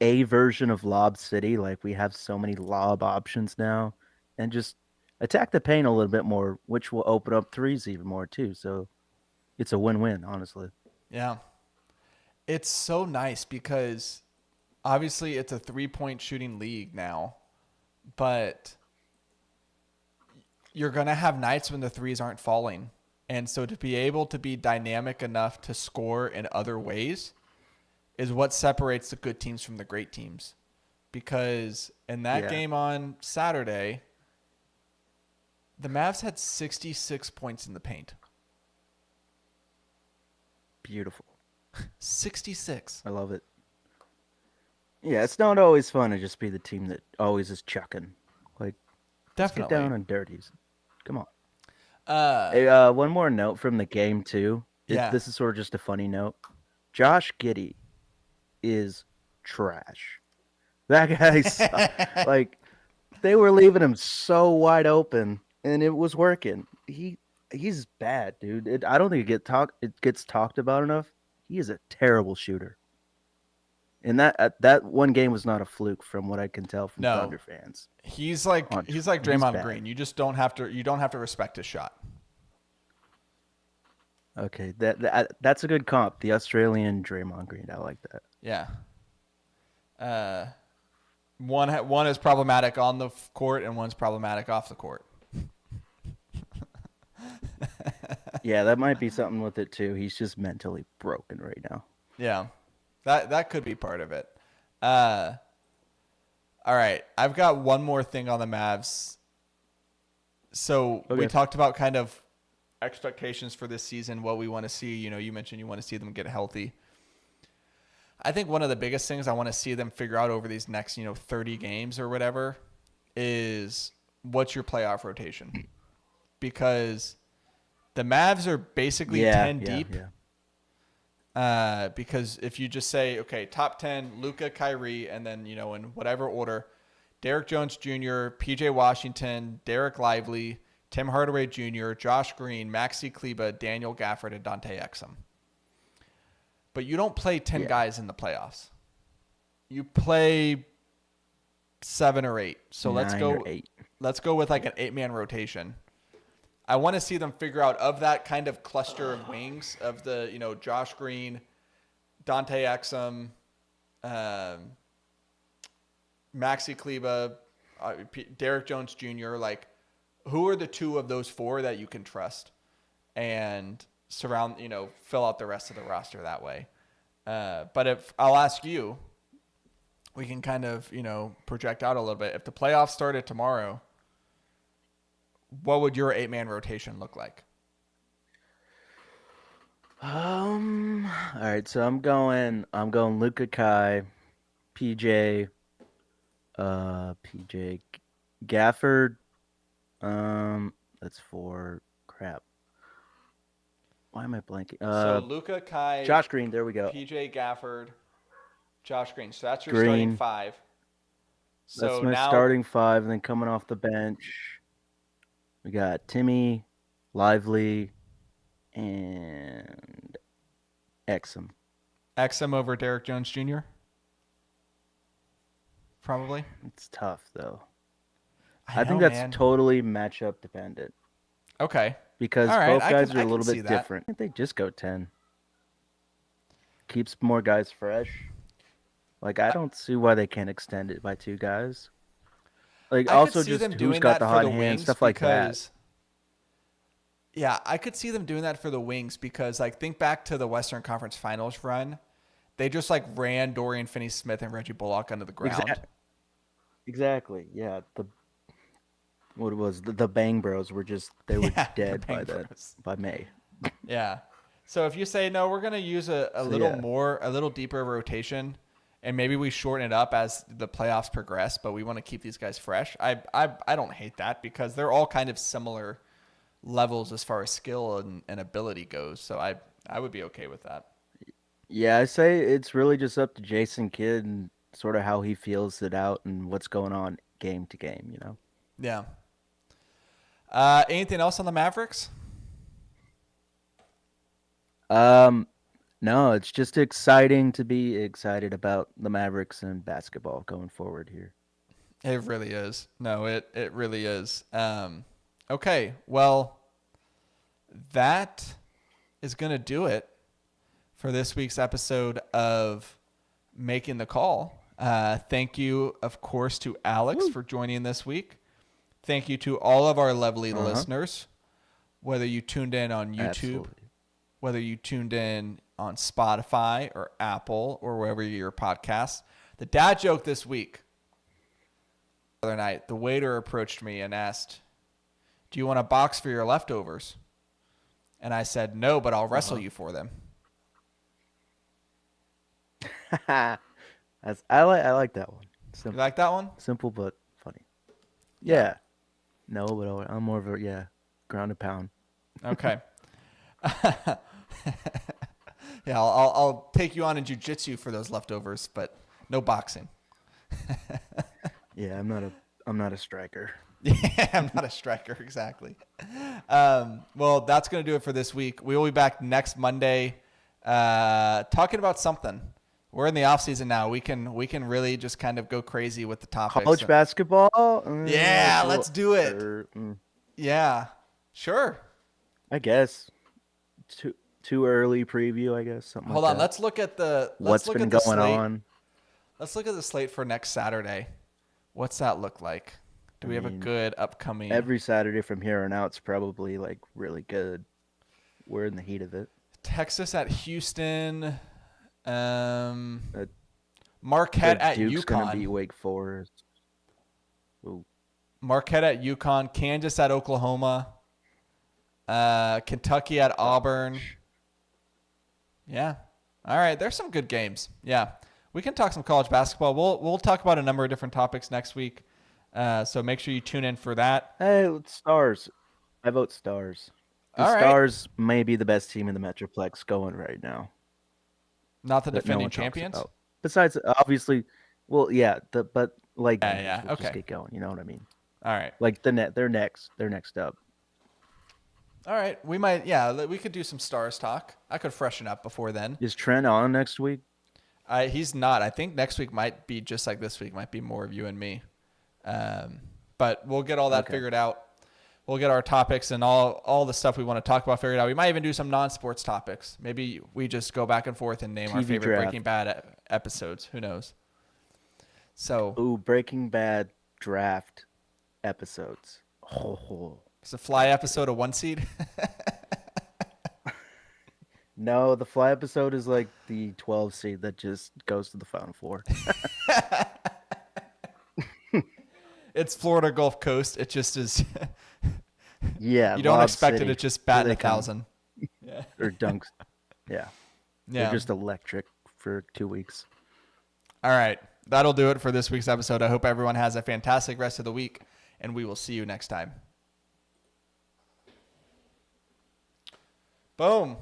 a version of Lob City. Like, we have so many lob options now, and just attack the paint a little bit more, which will open up threes even more, too. So it's a win-win, honestly. Yeah. It's so nice because obviously it's a three-point shooting league now, but you're going to have nights when the threes aren't falling. And so to be able to be dynamic enough to score in other ways is what separates the good teams from the great teams. Because in that game on Saturday, the Mavs had 66 points in the paint. Beautiful. 66. I love it. Yeah, it's not always fun to just be the team that always is chucking. Like, definitely. Let's get down on dirties. Come on. One more note from the game, too. This is sort of just a funny note. Josh Giddey is trash. That guy's like, they were leaving him so wide open, and it was working. He's bad, dude. I don't think it gets talked about enough. He is a terrible shooter. And that one game was not a fluke, from what I can tell from Thunder fans. He's like Draymond Green. You just don't have to respect his shot. Okay, that's a good comp. The Australian Draymond Green. I like that. Yeah. One is problematic on the court and one's problematic off the court. Yeah, that might be something with it too. He's just mentally broken right now. Yeah. That could be part of it. All right. I've got one more thing on the Mavs. So we talked about kind of expectations for this season, what we want to see. You mentioned you want to see them get healthy. I think one of the biggest things I want to see them figure out over these next, 30 games or whatever is what's your playoff rotation? Because the Mavs are basically 10 deep. Yeah. Because if you just say, okay, top 10, Luka, Kyrie, and then, in whatever order, Derek Jones Jr., PJ Washington, Derek Lively, Tim Hardaway Jr., Josh Green, Maxi Kleba, Daniel Gafford, and Dante Exum. but you don't play 10 Yeah. guys in the playoffs. You play 7 or 8. So 9 or 8. let's go with like an 8-man rotation. I want to see them figure out of that kind of cluster of wings of the, Josh Green, Dante Exum, Maxi Kleba, Derek Jones Jr. Like, who are the 2 of those 4 that you can trust and surround, fill out the rest of the roster that way. But if I'll ask you, we can kind of, project out a little bit. If the playoffs started tomorrow, what would your 8-man rotation look like? All right, so I'm going Luka Kai, PJ Gafford. That's 4. Crap. Why am I blanking? So Luka, Kai, Josh Green, there we go. PJ Gafford, Josh Green. So that's your Green. starting 5. So That's my now, starting 5, and then coming off the bench, we got Timmy, Lively, and Exum. Exum over Derek Jones Jr.? Probably. It's tough though. I think know, that's man. totally matchup dependent. Okay. Because All right, both guys I are a can little see bit that. different. I think they just go 10. Keeps more guys fresh. Like, I don't see why they can't extend it by 2 guys. Like, I also could see just them who's doing got that the for hot the hand, wings stuff like that. Yeah, I could see them doing that for the wings because, like, think back to the Western Conference Finals run. They just, like, ran Dorian Finney-Smith and Reggie Bullock under the ground. Exactly. Yeah. The Bang Bros were dead by May. Yeah. So if you say no, we're gonna use a little deeper rotation, and maybe we shorten it up as the playoffs progress, but we want to keep these guys fresh. I don't hate that because they're all kind of similar levels as far as skill and ability goes. So I would be okay with that. Yeah, I say it's really just up to Jason Kidd and sort of how he feels it out and what's going on game to game, Yeah. Anything else on the Mavericks? No, it's just exciting to be excited about the Mavericks and basketball going forward here. It really is. No, it really is. Okay, well, that is going to do it for this week's episode of Making the Call. Thank you, of course, to Alex for joining this week. Thank you to all of our lovely listeners, whether you tuned in on YouTube, whether you tuned in on Spotify or Apple or wherever you get your podcasts. The dad joke this week. The other night, the waiter approached me and asked, "Do you want a box for your leftovers?" And I said, "No, but I'll wrestle you for them." I like that one. You like that one? Simple but funny. Yeah. No, but I'm more of a ground and pound. Okay. Yeah, I'll take you on in jiu-jitsu for those leftovers, but no boxing. Yeah, I'm not a striker. Yeah, I'm not a striker, exactly. Well, that's going to do it for this week. We will be back next Monday talking about something. We're in the off season now. We can really just kind of go crazy with the topics. College basketball? Yeah, let's do it. Yeah, sure. I guess. Too early preview, I guess. Something Hold like on. that. Let's look at the what's been going on. Let's look at the slate for next Saturday. What's that look like? Do we have a good upcoming? Every Saturday from here on out's probably like really good. We're in the heat of it. Texas at Houston. Marquette at Duke's UConn. gonna beat Wake Forest. Ooh. Marquette at UConn. Kansas at Oklahoma. Kentucky at Auburn. Yeah. All right. There's some good games. Yeah. We can talk some college basketball. We'll talk about a number of different topics next week. So make sure you tune in for that. Hey, Stars. I vote Stars. The Stars may be the best team in the Metroplex going right now. Not the defending champions? Besides, obviously, well, yeah, but like, okay. Just get going. You know what I mean? All right. Like they're next up. All right. We might, yeah, we could do some Stars talk. I could freshen up before then. Is Trent on next week? He's not. I think next week might be just like this week, might be more of you and me. But we'll get all that Okay. figured out. We'll get our topics and all the stuff we want to talk about figured out. We might even do some non-sports topics. Maybe we just go back and forth and name our TV favorite draft. Breaking Bad episodes. Who knows? So Ooh, Breaking Bad draft episodes. Oh. it's a fly episode, a 1 seed. No, the fly episode is like the 12 seed that just goes to the Final Four. It's Florida Gulf Coast. It just is. Yeah, You don't Lob expect City. it to just Here bat in they 1,000. Yeah. Or dunks. Yeah. Yeah. They're just electric for 2 weeks. All right. That'll do it for this week's episode. I hope everyone has a fantastic rest of the week, and we will see you next time. Boom.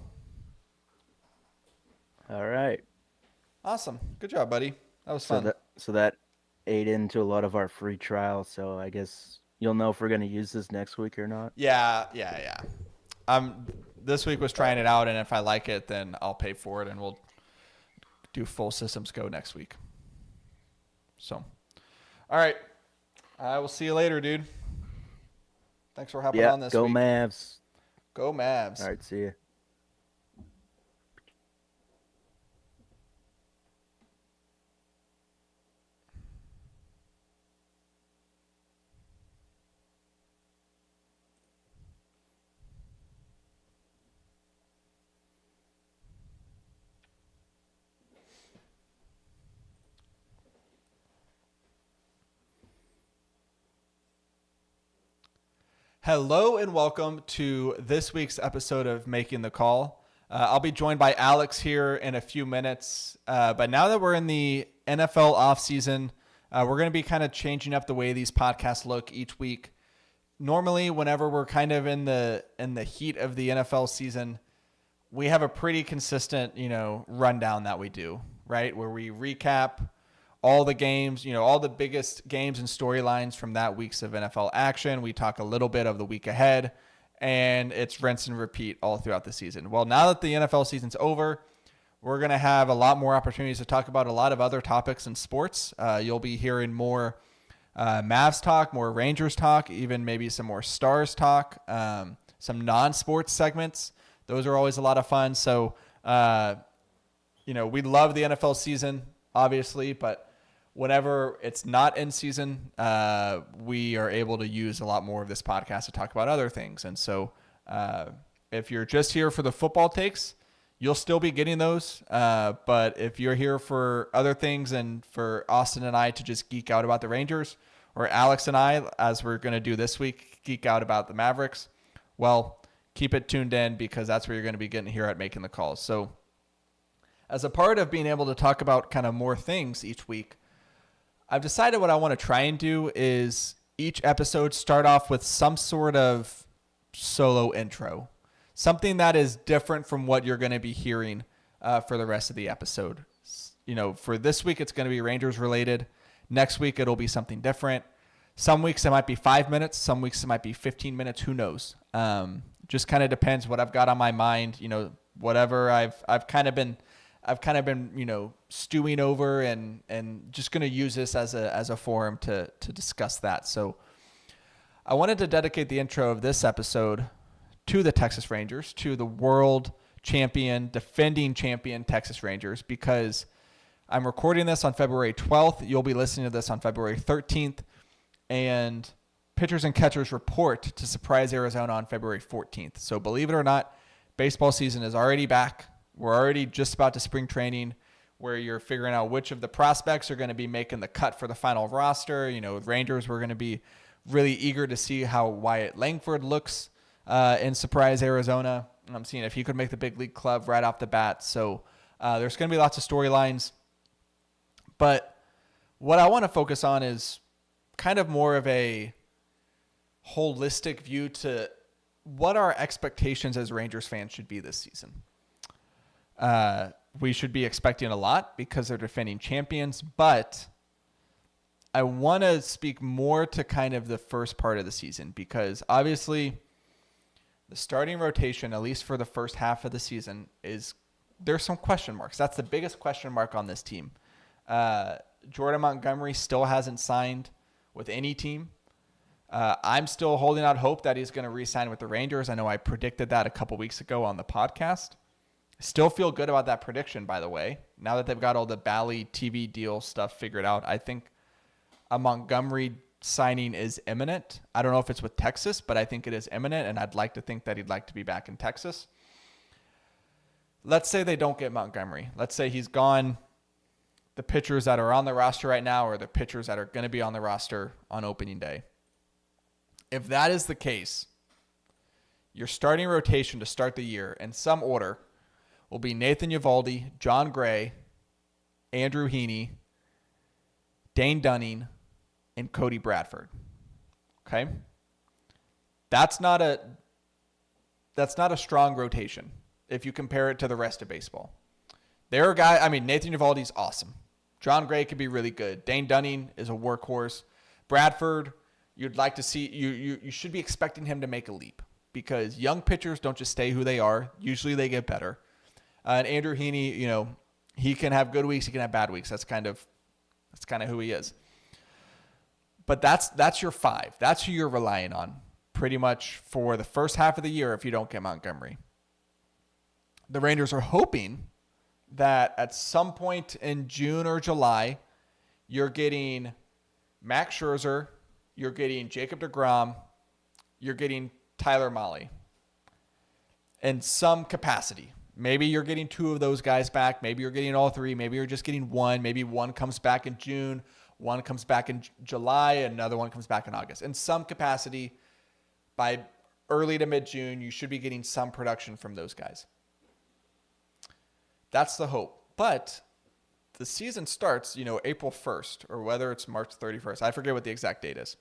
All right. Awesome. Good job, buddy. That was fun. So that ate into a lot of our free trial. So I guess you'll know if we're going to use this next week or not. Yeah. This week was trying it out, and if I like it, then I'll pay for it, and we'll do full systems go next week. So, all right. I will see you later, dude. Thanks for hopping on this go week. Mavs. Go Mavs. All right, see you. Hello and welcome to this week's episode of Making the Call. I'll be joined by Alex here in a few minutes. But now that we're in the NFL offseason, we're going to be kind of changing up the way these podcasts look each week. Normally, whenever we're kind of in the heat of the NFL season, we have a pretty consistent, rundown that we do, right? Where we recap all the games, all the biggest games and storylines from that week's of NFL action. We talk a little bit of the week ahead, and it's rinse and repeat all throughout the season. Well, now that the NFL season's over, we're going to have a lot more opportunities to talk about a lot of other topics in sports. You'll be hearing more Mavs talk, more Rangers talk, even maybe some more Stars talk, some non-sports segments. Those are always a lot of fun. So, we love the NFL season, obviously, but whenever it's not in season, we are able to use a lot more of this podcast to talk about other things. And so if you're just here for the football takes, you'll still be getting those. But if you're here for other things and for Austin and I to just geek out about the Rangers, or Alex and I, as we're going to do this week, geek out about the Mavericks, well, keep it tuned in because that's where you're going to be getting here at Making the Calls. So as a part of being able to talk about kind of more things each week, I've decided what I want to try and do is each episode start off with some sort of solo intro, something that is different from what you're going to be hearing for the rest of the episode. For this week, it's going to be Rangers related. Next week, it'll be something different. Some weeks it might be 5 minutes. Some weeks it might be 15 minutes. Who knows? Just kind of depends what I've got on my mind. Whatever I've kind of been stewing over and just going to use this as a forum to discuss that. So I wanted to dedicate the intro of this episode to the Texas Rangers, to the world champion, defending champion Texas Rangers, because I'm recording this on February 12th. You'll be listening to this on February 13th. And pitchers and catchers report to surprise Arizona on February 14th. So believe it or not, baseball season is already back. We're already just about to spring training, where you're figuring out which of the prospects are going to be making the cut for the final roster. With Rangers, we're going to be really eager to see how Wyatt Langford looks in surprise Arizona. I'm seeing if he could make the big league club right off the bat. So there's going to be lots of storylines. But what I want to focus on is kind of more of a holistic view to what our expectations as Rangers fans should be this season. We should be expecting a lot because they're defending champions, but I want to speak more to kind of the first part of the season, because obviously the starting rotation, at least for the first half of the season, there's some question marks. That's the biggest question mark on this team. Jordan Montgomery still hasn't signed with any team. I'm still holding out hope that he's going to re-sign with the Rangers. I know I predicted that a couple weeks ago on the podcast. Still feel good about that prediction, by the way. Now that they've got all the Bally TV deal stuff figured out, I think a Montgomery signing is imminent. I don't know if it's with Texas, but I think it is imminent, and I'd like to think that he'd like to be back in Texas. Let's say they don't get Montgomery. Let's say he's gone. The pitchers that are on the roster right now are the pitchers that are going to be on the roster on opening day. If that is the case, your starting rotation to start the year in some order will be Nathan Eovaldi, John Gray, Andrew Heaney, Dane Dunning, and Cody Bradford. Okay? That's not a strong rotation if you compare it to the rest of baseball. There are guys, Nathan Eovaldi's awesome. John Gray could be really good. Dane Dunning is a workhorse. Bradford, you'd like to see, you should be expecting him to make a leap because young pitchers don't just stay who they are. Usually they get better. And Andrew Heaney, he can have good weeks, he can have bad weeks. That's kind of who he is. But that's your five. That's who you're relying on pretty much for the first half of the year if you don't get Montgomery. The Rangers are hoping that at some point in June or July, you're getting Max Scherzer, you're getting Jacob deGrom, you're getting Tyler Mahle in some capacity. Maybe you're getting two of those guys back. Maybe you're getting all three. Maybe you're just getting one. Maybe one comes back in June, one comes back in July, and another one comes back in August. In some capacity, by early to mid-June, you should be getting some production from those guys. That's the hope. But the season starts, April 1st, or whether it's March 31st. I forget what the exact date is.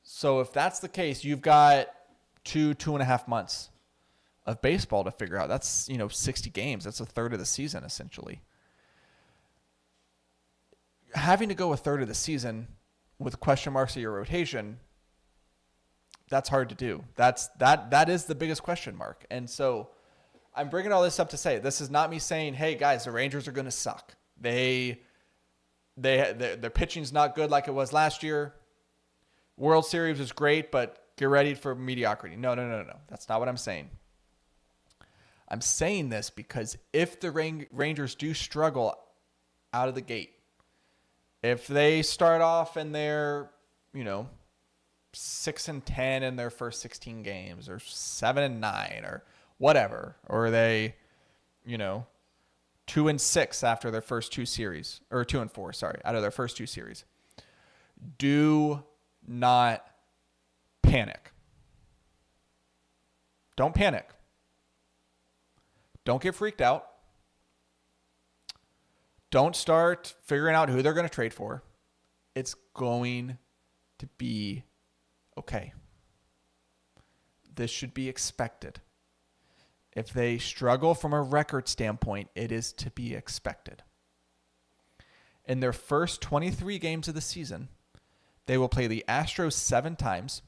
So if that's the case, you've got 2.5 months of baseball to figure out. That's, 60 games. That's a third of the season, essentially. Having to go a third of the season with question marks at your rotation, that's hard to do. That is the biggest question mark. And so I'm bringing all this up to say, this is not me saying, hey, guys, the Rangers are going to suck. Their pitching's not good like it was last year. World Series is great, but get ready for mediocrity. No. That's not what I'm saying. I'm saying this because if the Rangers do struggle out of the gate, if they start off and they're, 6-10 in their first 16 games or 7-9 or whatever, or they, 2-6 after their first two series, or 2-4, sorry, out of their first two series, do not panic. Don't panic. Don't get freaked out. Don't start figuring out who they're going to trade for. It's going to be okay. This should be expected. If they struggle from a record standpoint, it is to be expected. In their first 23 games of the season, they will play the Astros 7 times,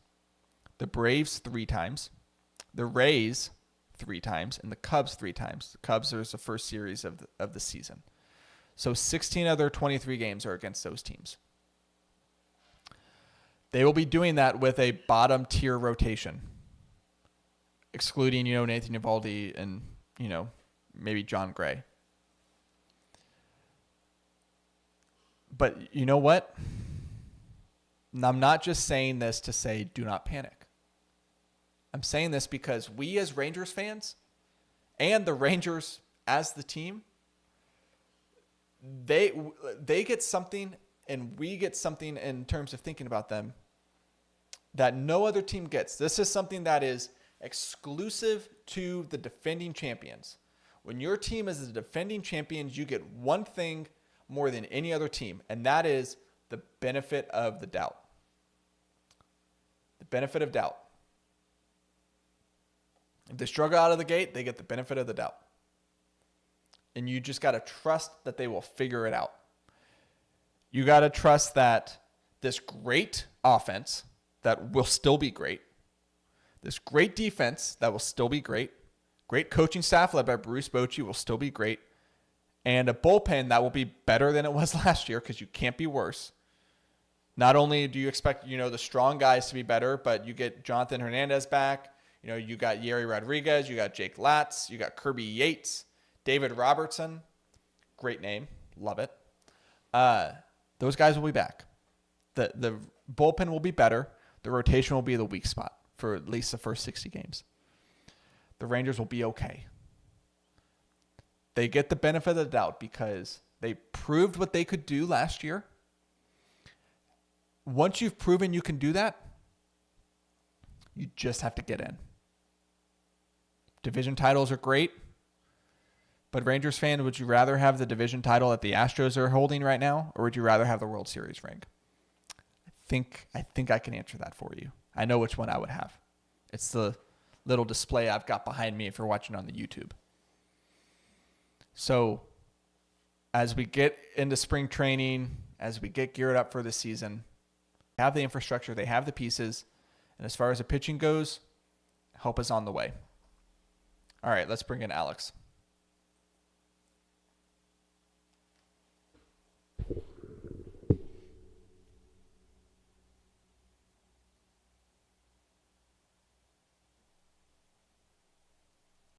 the Braves 3 times, the Rays 3 times, and the Cubs 3 times. The Cubs are the first series of the season. So 16 of their 23 games are against those teams. They will be doing that with a bottom tier rotation, excluding, Nathan Eovaldi and, maybe John Gray. But you know what? I'm not just saying this to say do not panic. I'm saying this because we as Rangers fans and the Rangers as the team, they get something and we get something in terms of thinking about them that no other team gets. This is something that is exclusive to the defending champions. When your team is the defending champions, you get one thing more than any other team, and that is the benefit of the doubt. The benefit of doubt. If they struggle out of the gate, they get the benefit of the doubt. And you just got to trust that they will figure it out. You got to trust that this great offense that will still be great, This great defense that will still be great. Great coaching staff led by Bruce Bochy will still be great. And a bullpen that will be better than it was last year because you can't be worse. Not only do you expect, the strong guys to be better, but you get Jonathan Hernandez back. You got Yeri Rodriguez, you got Jake Latz, you got Kirby Yates, David Robertson. Great name. Love it. Those guys will be back. The bullpen will be better. The rotation will be the weak spot for at least the first 60 games. The Rangers will be okay. They get the benefit of the doubt because they proved what they could do last year. Once you've proven you can do that, you just have to get in. Division titles are great, but Rangers fan, would you rather have the division title that the Astros are holding right now, or would you rather have the World Series ring? I think I can answer that for you. I know which one I would have. It's the little display I've got behind me if you're watching on the YouTube. So as we get into spring training, as we get geared up for the season, they have the infrastructure, they have the pieces, and as far as the pitching goes, help is on the way. All right, let's bring in Alex.